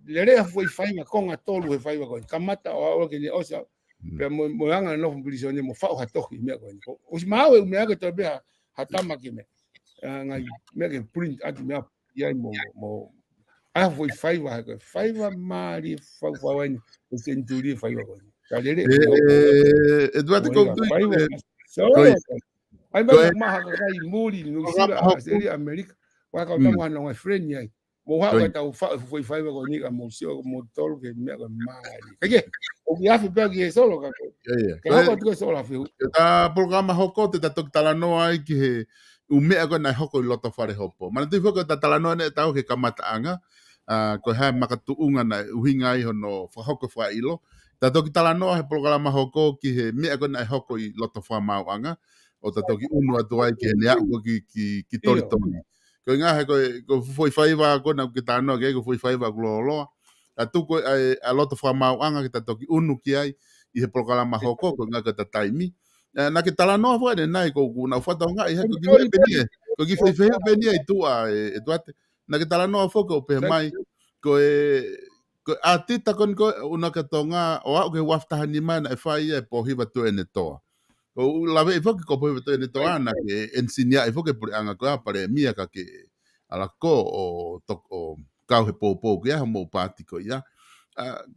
Le rea foi faiva konga tolu e faiva kon. Kamata o ke o sa pe mo anga no publicione mo fa hatoki me kon. O mau me aga to be hatama ke me. Ngai me ke print ati me ia mo a foi faiva mari fa wani o senturi faiva kon. Ka le Eduardo ko solo. Ai ba ma ha kai muri no sira seria America wa ka tamo no friend yai mo ha ka tau foi faiva ko ni ka mo sio mo tol ke me ka mari ke o ya fi pe ke solo ka ke ha ko solo fi ta programa hoko te tok tala no ai ki he u me ko na hoko loto fare hopo mana tu foko ta tala no ne tau ke kamata anga ko ha makatu unga na uhinga i hono fa hoko fa ilo ta tok tala no he programa hoko ki he me ko na hoko i loto fa mau anga o ta toki unu atu ai ki nea ko ki tori tori. Ko ngā he ko foi faiva ko na ki tāno ke ko foi faiva glolo. A tu ko a loto wha mau anga ki ta toki unu ki ai i he programa hoko ko ngā ka ta taimi. Na ki tala noa fwai ne nai ko na whata ngā i he ko ki me penia. Ko ki whai penia i tua e tuate. Na ki tala noa fwoko o pe mai ko a tita kon ko una ka tonga o au ke waftahani mai na e whai e po hiva tu e ne toa. O la ve fo ko po te to ana ke ensinia e fo ke por anga ko pare mia ka ke ala ko o to o ka he po ke ha mo patiko ya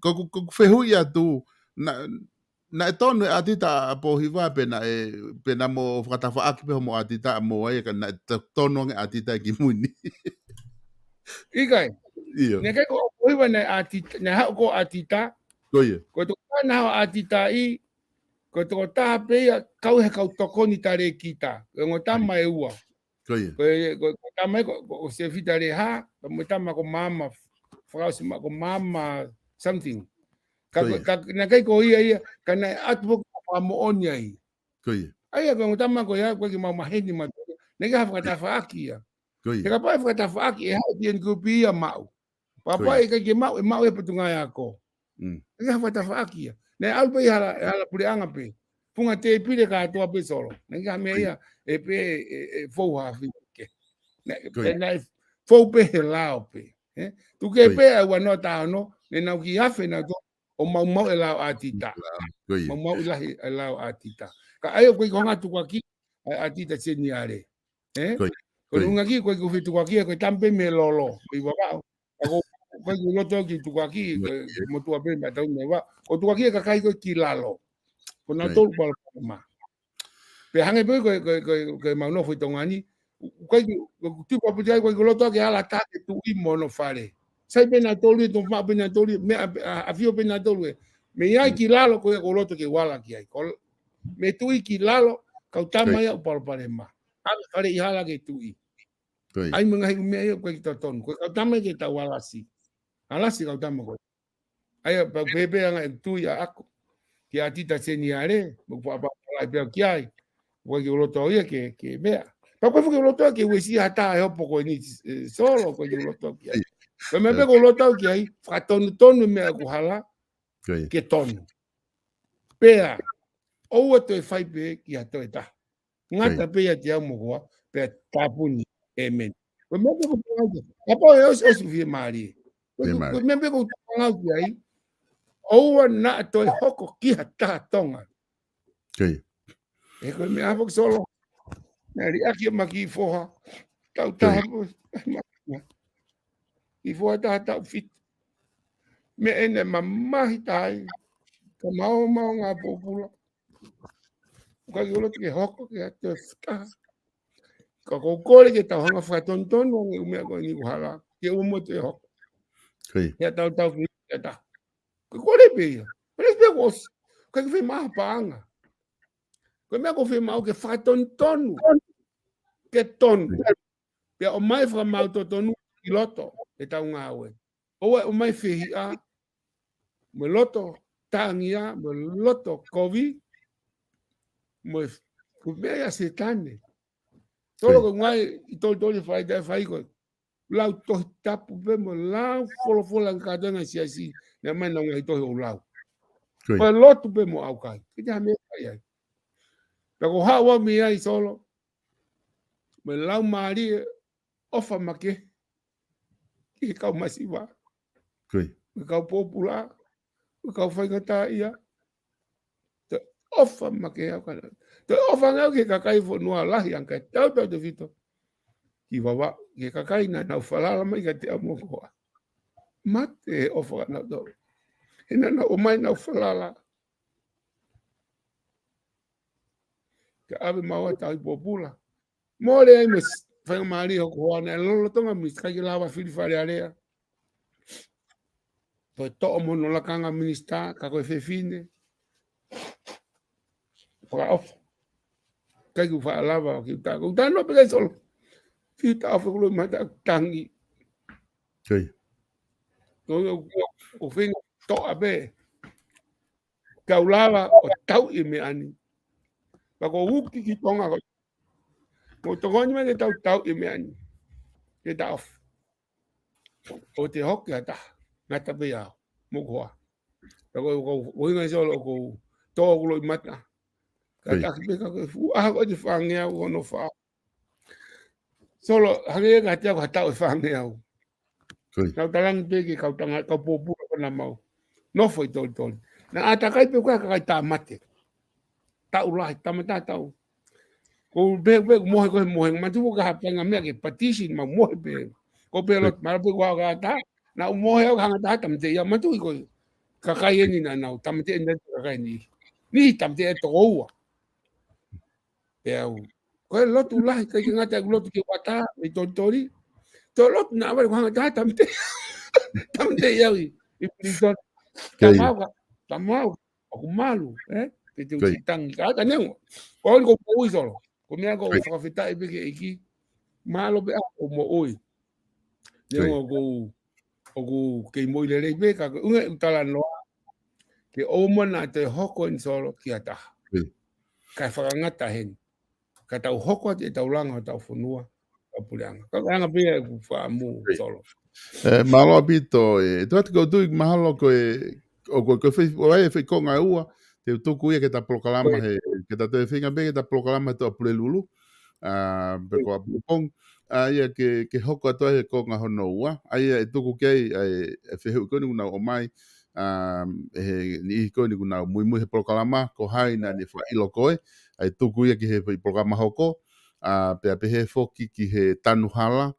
ko fe hu ya tu na tonu atita po hiva pena mo fata fa aki pe mo atita mo ai ka na tonu atita ki muni ikai ne ke ko hiva na atita na ha ko atita ko to na atita i ko to ta pe kau he kau tokoni tare kita ngo tama e ua ko tama ko se fitare ha mo tama ko mama frase ma ko mama something ka na kai ko ia kana atbo ko mo onya i ai ko tama ko ya ko ki mama hendi ma ne ga fa ta fa akia ne ga pa fa ta fa akia ha tien ko pia mau papa e ka ki mau e putunga ya ko ne ga fa ta fa akia ne alpe hala pureanga pe punga te pile ka toa pe solo nga me ia e pe fo ha fi ke na fo pe lao pe tu ke pe wa no ta no ne na ki afe na o mau e lao atita mau la lao atita ka ayo ko nga tu ki atita seniare ko nga ki ko fitu ki ko tampe me lolo i baba ko ko lo to ki tu ki mo tu ape ma ta me wa o tu ki ka kai ko kilalo ko na to pa ma pe hange pe ko ma no foi tongani ko tu pa putai ko lo to ki ala ta ke tu i mono fare sai pe na to li to ma pe na to li me a fio pe na to li me ya kilalo ko lo to ke wala ki ai ko me tu i kilalo ka tama ya pa ma ala fare i hala ke tu i ai mga me ko ki to ton ko tama ke ta wala si ala si ka tama ko ai pa pepe anga tu ya ako ki atita seniare mo pa la pe ki ai wo ki lo to ia ke mea pa ko lo to ke we si ata e poco ni solo ko lo to ki ai pe me ko lo to ki ai fra ton me ko hala ke ton pea o to fai pe ki ato eta ngata pe ya ti amo ko pe tapuni amen pe me ko pa o su fi mari me ko ki ai o na to hoko ki ata tonga E koe me afo solo. Na ri aki maki foha. Tau taha po. I foha taha tau fit. Me ene mamahi tai. Ka mau ngā pōpula. Ka ki olo ke hoko ke ate whika. Ka kōkore ke tau hanga whakatontonu ngi umea koe ni kuhala. Ke umo te hoko. Ia tau whika ke ta. Ka kore pe ia. Kore pe kos. Ka ki whi maha paanga. Koe mea ko whi mau ke whakatontonu. Ke tonu. Pea o mai whamau to tonu i loto. E tau ngā ue. Oe o mai whihi a. Me loto tangia. Me loto kovi. Me kumea se tane. Tolo ko ngai i toli whai tai whai koe. Lau tohi tapu pe mo lau wholofola ka katanga siasi. Nea mai na ngai tohi o lau. Koe lotu pe mo au kai. Kite ha mea kai ai. Pako hawa mi ai solo. Me lau maari ofa make. Ki kau masiwa. Me kau popula. Me kau whaingata ia. Te ofa make au kai. Te ofa ngau ke kakai fo nua lahi ang kai tau te fito. Ki wawa ke kakai na nau whalala mai ka te amokoa. Mate ofa nau tau. Hina na o mai nau whalala. Ke ave maua tau i popula. Mōre ai me whainga maari hoko hoa na lolo tonga mis kai lawa whiri whare area. Toi to'o mono lakanga minista ka koe whewhine. Whaka ofa. Kai ku wha lava o ki uta. Ku uta no pe kai solo. Whita ofa kulo mata tangi. O whinga to'a be. Kau lava o tau i me ani. Pako uki ki tonga ko. Ko tongoni me ke tau i me ani. Ke ta ofa. O te hoki ata. Ngata pe au. Mokoa. Pako uhinga solo ko to'a kulo i mata. Kata ki pe ka koe. Aha ko te whangea o no wha. Solo hangea ka te ako hatau e whangea o. Kau talangi pe ki kau tanga kau pōpura kona mau. Nofo i toli toli. Na ata kai pe koe kakai tā mate. Tau lahi, tamata tau. Ko be mohe koe mohe. Matupo ka hapanga mea ke patisi ma mohe pe. Ko pe lot mara pe kua ka ata. Na mohe au hanga tā tamate ia matu i koe. Kakai eni na nau. Tamate eni kakai ni. Ni tamate e toko ua. Pe au. Koe lotu lahi kai ki ngata lotu ki wata. I toli toli. To lotu na awari hanga tā tamate. Tamate iau i. I pili Tamau, aku malu, Te te utangi ka ka nengo. Ko ko ui solo. Ko mea ko whakawhita i peke iki. Malo pe ako mo ui. Nengo ko kei moi le rei peka. Unge utala noa. Ke omana te hoko in solo ki ata. Kai whakangata hen. Ka tau hoko te tau langa tau whanua. Ka pureanga. Ka anga pia ku whaamu solo. Malo bito tuat ko tu mahalo ko o ko fe o ai fe ko nga ua te tuku ia ke ta polokalama he ke ta te finga be ke ta polokalama to pulelulu pe ko pong ia ke hoko to he ko nga hono ua ai tuku ke ai fe ko ni na o mai he ni ko ni na muy he polokalama ko hai na ni fa ilo koe ai tuku ia ke he polokalama hoko pe he foki ki he tanu hala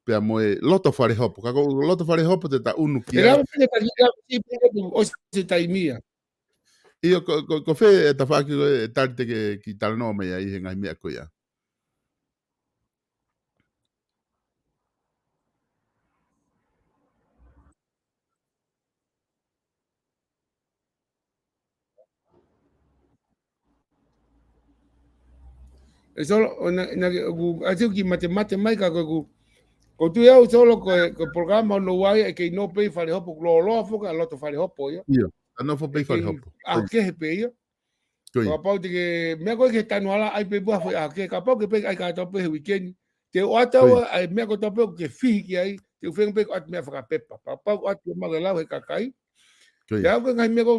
pea moe loto whare hopo. Kako loto whare hopo te ta unu ki ai. E rau pene ka ki pene o se taimia. Io ko whe e ta whaki e tari te ki talanoa mai ai he ngai mea koe ia. E solo atiu ki mate mai ka ko tu eu solo ko programa no wai ke no pe fale hopo lo foka loto fale hopo ia. Io, ano fo pe fale hopo. A ke he pe ia. Ko pau te ke me ko ke tanu ala ai pe bua foi a ke ka pau ke pe ai ka to pe weekend. Te o ata ai me ko to pe ke fi ki ai te fen pe at me fa pepa. Pau at ma ga la he ka kai. Ya ko ngai me ko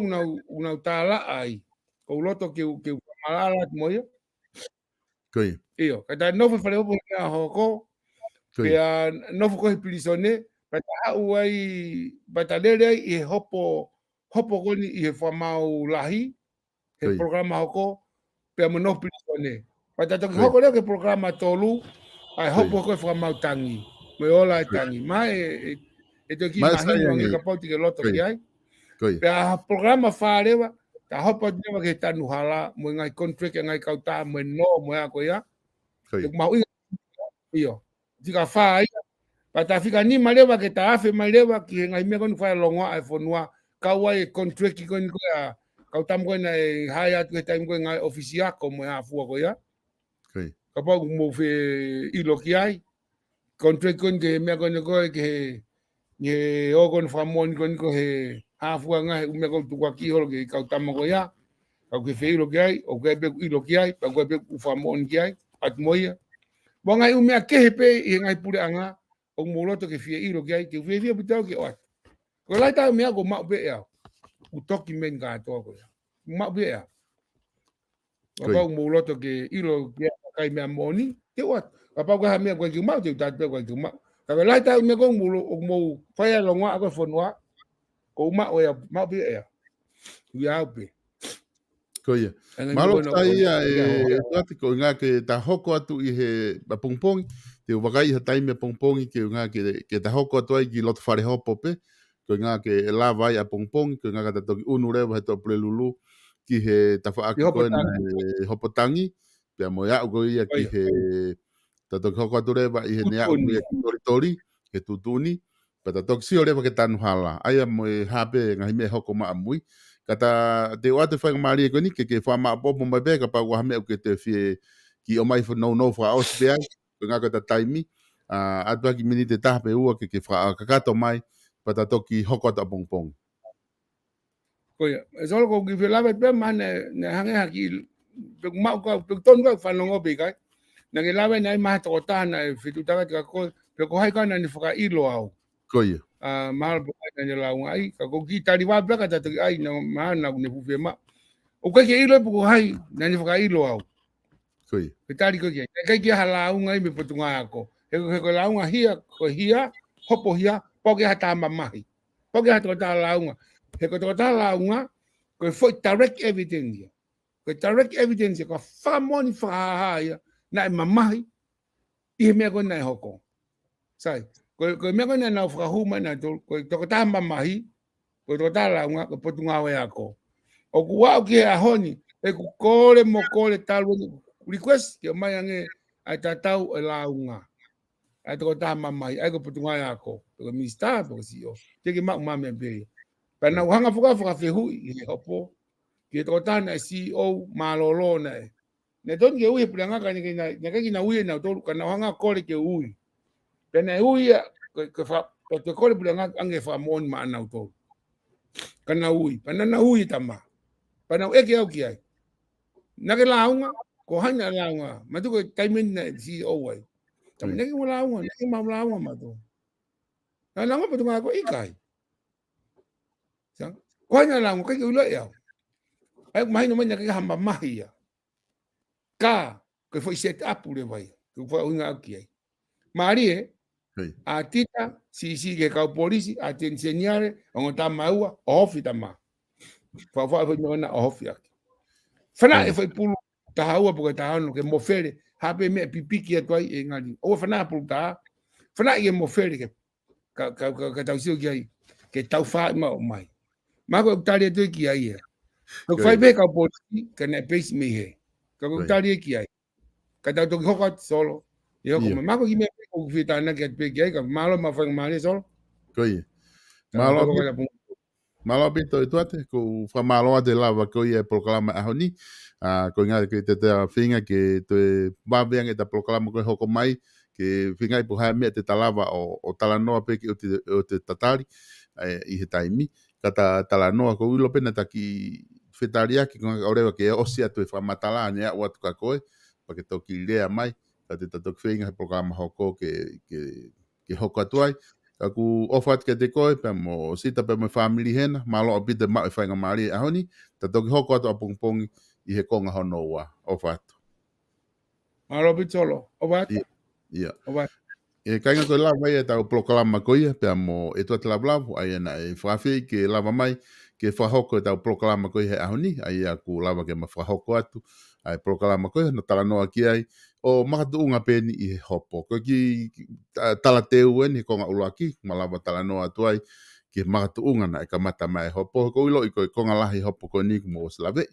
una tala ai. Ko loto ke malala mo ia. Io, kada no fa fale hopo na hoko. Pea no fo ko pilisone, pata uai batalele i hopo koni i fa mau lahi. He programa hoko pea mo no pilisone. ne. Pata toki hoko leo ke programa tolu, ai hopo koe whamautangi. Me ola e tangi. Mai e toki mahinu ange ka pauti ke loto ki ai. Pea programa whārewa, ta hopo newa ke tanu hala, mo ngai contract e ngai kauta, mo no, mo ea koe ia. Tuk mau inga, iyo. Tika whaa ia. Pata whika ni malewa ke ta awhi malewa ki he ngai mea konu whae longa ai whanua, kaua e contract ki koni koe a, kautam koe na e hai atu he taim koe ngai ofisi ako mo ea fua koe ia. Ka pau mo whe ilo ki ai. Contract koni ke mea koni koe ke he o koni whamoni koni koe he hafua ngai mea koni tukua ki holo ke kautama koe ia. Kau ke whe ilo ki ai, o ke beku ilo ki ai, pa koe beku whamoni ki ai, atu mo ia. Wa ngai umea kehe pe i ngai pure anga, o moloto ke fie ilo ki ai, ke fie pitau ke oat. Ko lai tau mea ko mau pe ea, u toki men ka atoa koe. Mau pe ea. Wa pau moloto ke ilo ki ai, kai mea moni, ke oat. Wa pau ka mea koe ki mau, te utat pe koe ki mau. Ka lai tau mea ko mou whaia longa ako whanua, ko mau ea, mau pe ea. Ui au pe. Koia. Malo tai e tuati ko ngā ke ta hoko atu i he pongpongi, te wakai ha taime pongpongi ke ngā ke ta hoko atu ai ki loto whare hopo pe, ko ngā ke la vai a pongpongi, ko ngā ka toki unu rewa he tō prelulu ki he ta whaaki koe na he hopotangi, pia mo iau ko ia ki he ta toki hoko atu rewa i he nea unu ia ki tori, he tutuni, pa ta toki sio rewa ke tanu hala. Aia mo e hape ngahi me hoko maa mui, kata te wate whainga maari e koe ni, ke whama apopo mai beka pa waha mea ke te whie ki o mai whanau no wha aus pea, ko ngā kata taimi, atua ki mini te tahape ua ke wha kakato mai, pa ta toki hoko ata pongpong. Koia, e solo ko ki whilawe pe ma ne hange haki, pe mau ka, pe tonu ka whanongo pe kai, na ke lawe nei maha toko tāna e whitutaka tika koe, pe ko hai kana ni whaka ilo au. Koia. Mahal bukai na launga ai, ka ko ki tari wa blaka ta toki ai, na mahana ne fuwe ma. O kai ke ilo e puko hai, na ni whaka ilo au. Koia. Pe tari ko ki ai, kai ki ha launga i me potunga ako. He ko launga hia, ko hia, hopo hia, poke hata mamahi. Poke hata kota launga. He ko kota launga, ko foi direct evidence. Ko direct evidence, ko whamoni whahaha ia, na e mamahi, i he mea ko na e hoko. Sai. Ko mea kona nau whakahuma na tō, ko toko tā mamahi, ko toko tā launga, ko potu ngawe ako. O ku wau ki he ahoni, e ku kore mo kore talu, request ki o mai ange ai tatau e launga. Ai toko tā mamahi, ai ko potu ngawe ako. Toko minista, toko sio. Teki mak mame pei. Pena uhanga whakawhehu i he hopo, ki toko tā na CEO MALOLO na e. Ne toni ke ui he purangaka, ne kaki na ui e na tolu, ka na uhanga kore ke ui. Pena ui ko te kore pula ange wha mōni ma anau tō. Kana ui, pana na ui tama. Pana eke au ki ai. Nake launga, ko haina launga. Matu ko taimen na CEO ai. Tama nake mo launga, nake mau launga matu. Na launga patu ngā ko ikai. Ko haina launga, kai ke ula e au. Ai mahino mai nake hamba mahi ia. Ka, ko foi set up ule vai. Ko foi unga au ki ai. Maari e, a tita, si ke kau polisi, a te insegnare, o ta maua, o hofi ta ma. Fa foi na o hofi aki. Fana e foi pulu ta haua porque ta hano ke mofere, hape me pipiki e toi e ngani. O fana pulu ta, fana e mofere ke ka tau sio ki ai, ke tau fa ma o mai. Ma ko tari to ki ai e. Ko fai be kau polisi, ke ne pesi me he. Ko tari ki ai. Ka tau to hokat solo. Yo como mako ki me ko fita na ke pe ke ka malo ma fang mali sol. Koia. Malo bito ETUATE ko fa malo de lava ko ia POLOKALAMA ahoni. Ko nga ke te finga ke te babeang e ta POLOKALAMA ko hoko mai ke finga i puha me te talava o talanoa pe ke o te tatari i he taimi. Ka talanoa ko ulo pena ta ki fetaria ki ko orewa ke osia tu fa matala ne o atu ka koe pa ke toki lea mai. Ka te tatok whinga he POLOKALAMA hoko ke hoko atuai. Ka ku ofat ke te koe, pe mo sita pe mo family hena, malo o pite mau e whainga maari ahoni, tatok hoko atu a pongpongi i he konga hono ua, ofat. Malo pitolo, ofat? Ia. Ofat. E kainga koe lava ia tau POLOKALAMA koia, pe mo ETUATE LAVULAVU, ai na e whawhi ke lava mai, ke whahoko e tau POLOKALAMA koia he ahoni, ai a ku lava ke ma whahoko atu, ai polokalama koe na talanoa ki ai o makatuunga peni I he hopo ko ki talateu ni ko nga ulaki malava talanoa atu ai ki makatuunga na ka mata mai hopo ko ilo ko ko ngalahi hopo ko ni mo slave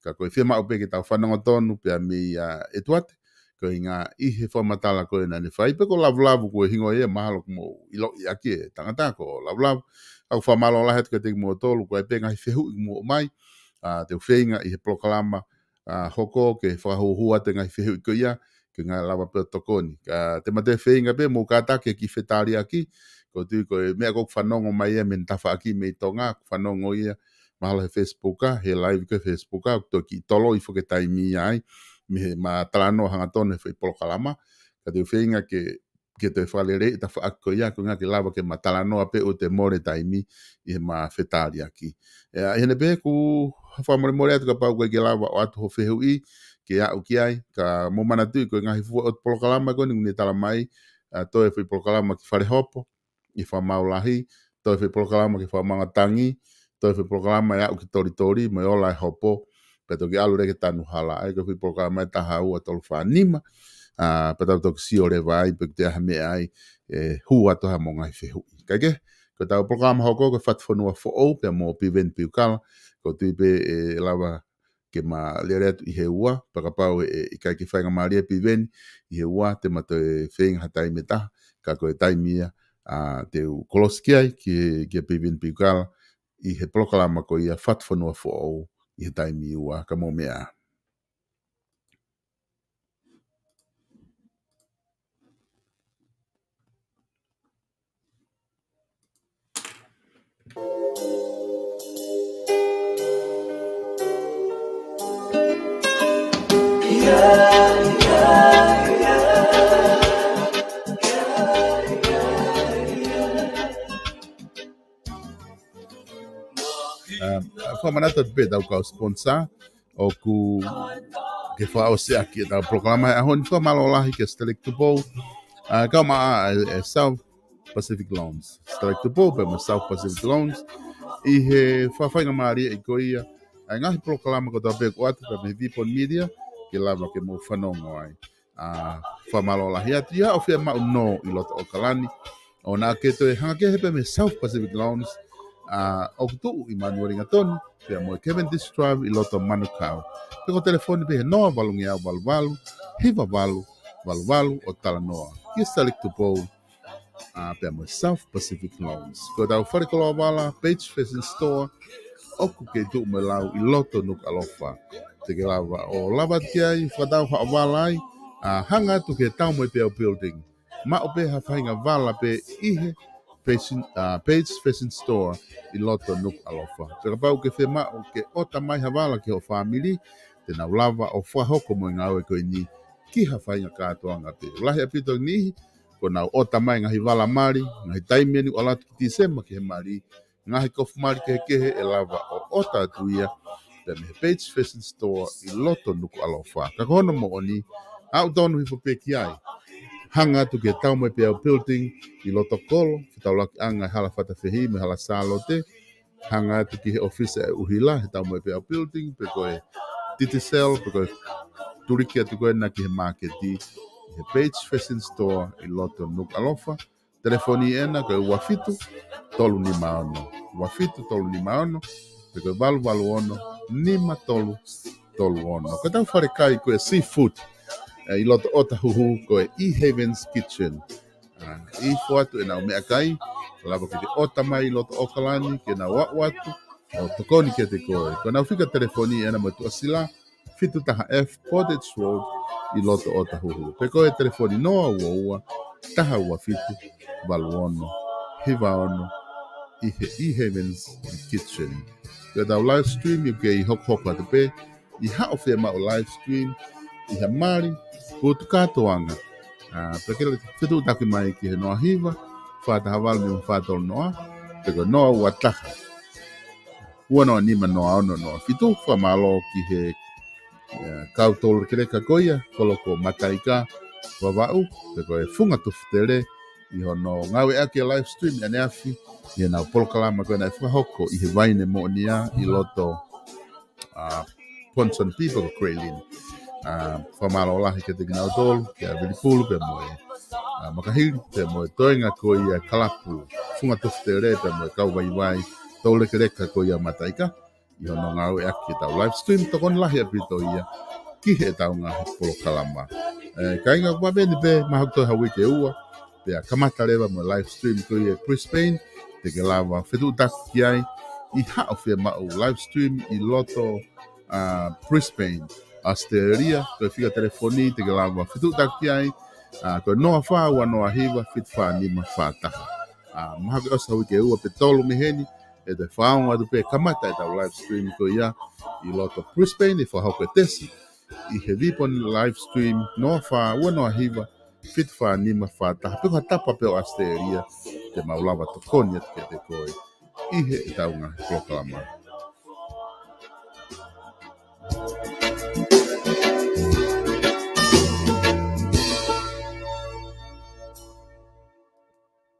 ka ko fia mau pe ki tau whanonga tonu pe mi etuate ko inga I he whamatala ko na ni whai pe ko lavulavu ko hingo e mahalo mo ilo I aki tangata ko lavulavu au whamalo lahet ka te mo tolu ko e pe ngai whehu mo mai te whenga I he polokalama hoko ke whakahuhua te ngai whehu ko ia ke ngā lawa pe tokoni. Ka te mate whenga pe mō kātake ki whetari aki, ko tui ko e mea kok whanongo mai e men tawha aki me tonga, whanongo ia, mahala he Facebooka, he live ke Facebooka, to ki tolo I whaketai mi ai, me ma talano hanga tone whai polokalama, ka te whenga ke te whalere, ta wha ako ia, ko ngā ke lawa ke ma talanoa pe o te more taimi I he ma whetari aki. Hene pe ku whamore more atu ka pau koe ke lawa o atu ho whehu I, ke au ki ai, ka momana tui ko ngahi fua o polokalama ko ni ngune tala mai, toi whi polokalama ki whare hopo, I wha maulahi, toi whi polokalama ki wha mangatangi, toi whi polokalama I au ki tori, mai ola hopo, pe toki alu reke tanu hala, ai ko whi polokalama I taha ua tolu whanima, pe tau toki si o rewa ai, pe te aha mea ai, hua toha mo ngai whi hui. Kaike, ko tau polokalama hoko ko whatwhanua fo au, pe mo piven piukala, ko tui pe lawa, ke ma lere atu I he ua, pakapau I kai ki whainga maria piveni, I he ua, te mato e whainga hatai me taha, ka koe taimia, te u koloski ai, ki piveni piukala, I he polokalama ko ia whatwhanua fo au, I he taimi ua, ka mo mea. Whamanata te pe tau kau sponsor o ku ke whao se aki tau proklama e ahoni whamalolahi ke Selectable kau maa South Pacific Loans Selectable pe ma South Pacific Loans I he whawhainga maria I koia ngahi proklama ko tau pe ko atu ka me Vipon Media ke lava ke mo whanongo ai whamalolahi atu ia o whia mau no I loto o kalani o nā ke to e hanga ke hepe me South Pacific Loans o kutu I manuaringa tonu pe mo Cavendish Drive I loto Manukau pe ko telefoni pe he noa valungi au valvalu hiva valu o talanoa ki Selectable pe mo South Pacific Loans ko tau wharikoloa wala Page Fashion Store o ku ke tu me lau I loto nuk alofa te ke lava o lava ki ai whadau wala ai hanga tu ke tau mo pe o building ma o pe hawhainga vala pe ihe Page Fashion Store I loto nuk alofa. Pera pau ke whema o ke ota mai havala ke o family, te nau lava o whahoko mo ngā oe koe ni ki hawhainga kātoa ngā pe. Lahi apito nihi, ko nau ota mai ngahi vala mari, ngahi taimeni o alatu ki tisema ke he mari, ngahi kofu mari ke he kehe e lava o ota atuia, pe me Page Fashion Store I loto nuk alofa. Kakohono mo oni, au tonu hifo pe ki ai. Hanga tu ke tau mai pe au building I loto kolo, tau laki anga hala fata whihi me hala salote, hanga tu ki he office e uhila, he tau mai pe au building, pe koe titi sell, pe koe turiki atu koe na ki he marketi, he Page Fashion Store I loto nuk alofa, telefoni ena koe wafitu, tolu ni maono, wafitu tolu ni maono, pe koe valu ono, nima tolu ono. Koe tau whare kai koe seafood, I loto ota huhu koe E-Havens Kitchen. I fuatu e nau mea kai, lava ke te ota mai I loto okalani, ke nau watu, o tokoni ke te koe. Ko nau whika telefoni e na mo tu asila, fitu taha F, Portage Road, I loto ota huhu. Pe koe telefoni noa ua, taha ua fitu, valu ono, hiva ono, I he E-Havens Kitchen. Ke tau live stream, I ke I hok atu pe, I hao whea mao live stream, I ha mari, putu katoanga. Pekele fitu taki mai ki he noa hiva, whata hawal mi mwhata o noa, peko noa ua taka. Ua noa nima noa ono noa fitu, wha malo ki he kautolo kereka koia, koloko mataika, wawau, peko e funga tufutere, I hono ngawe ake live stream, ane afi, I nau polokalama koe na e whahoko, I he vaine mo nia, I loto Ponson people ko Krailin. whamalo lahi ke te kinau tolu, ke a vilipulu pe moe makahiri, pe moe toenga ko ia kalapu, funga tofu te re pe moe kau wai, tau leke reka ko ia mataika, i hono ngau e aki tau live stream, tokon lahi apito ia, ki he tau ngahi polokalama. Ka inga kua beni pe, mahakutoi hawi ke ua, pe a kamata rewa mo live stream ko ia Brisbane, te ke lava whetu taku ki ai, i hao whia mau live stream i loto Brisbane, Australia, ko whia telefoni, te ke lava whetu taku ki ai, ko noa wha ua noa hiwa, whit wha nima wha taha. Mahake osa hawi ke ua pe tolu miheni, e te whaonga tu pe kamata e tau live stream ko ia, i loto Brisbane, i whahoko tesi, i he vipon live stream no fa no hiva fit fa nima fa ta pe tapa pe Australia te maulava to konya te koi i he taunga Polokalama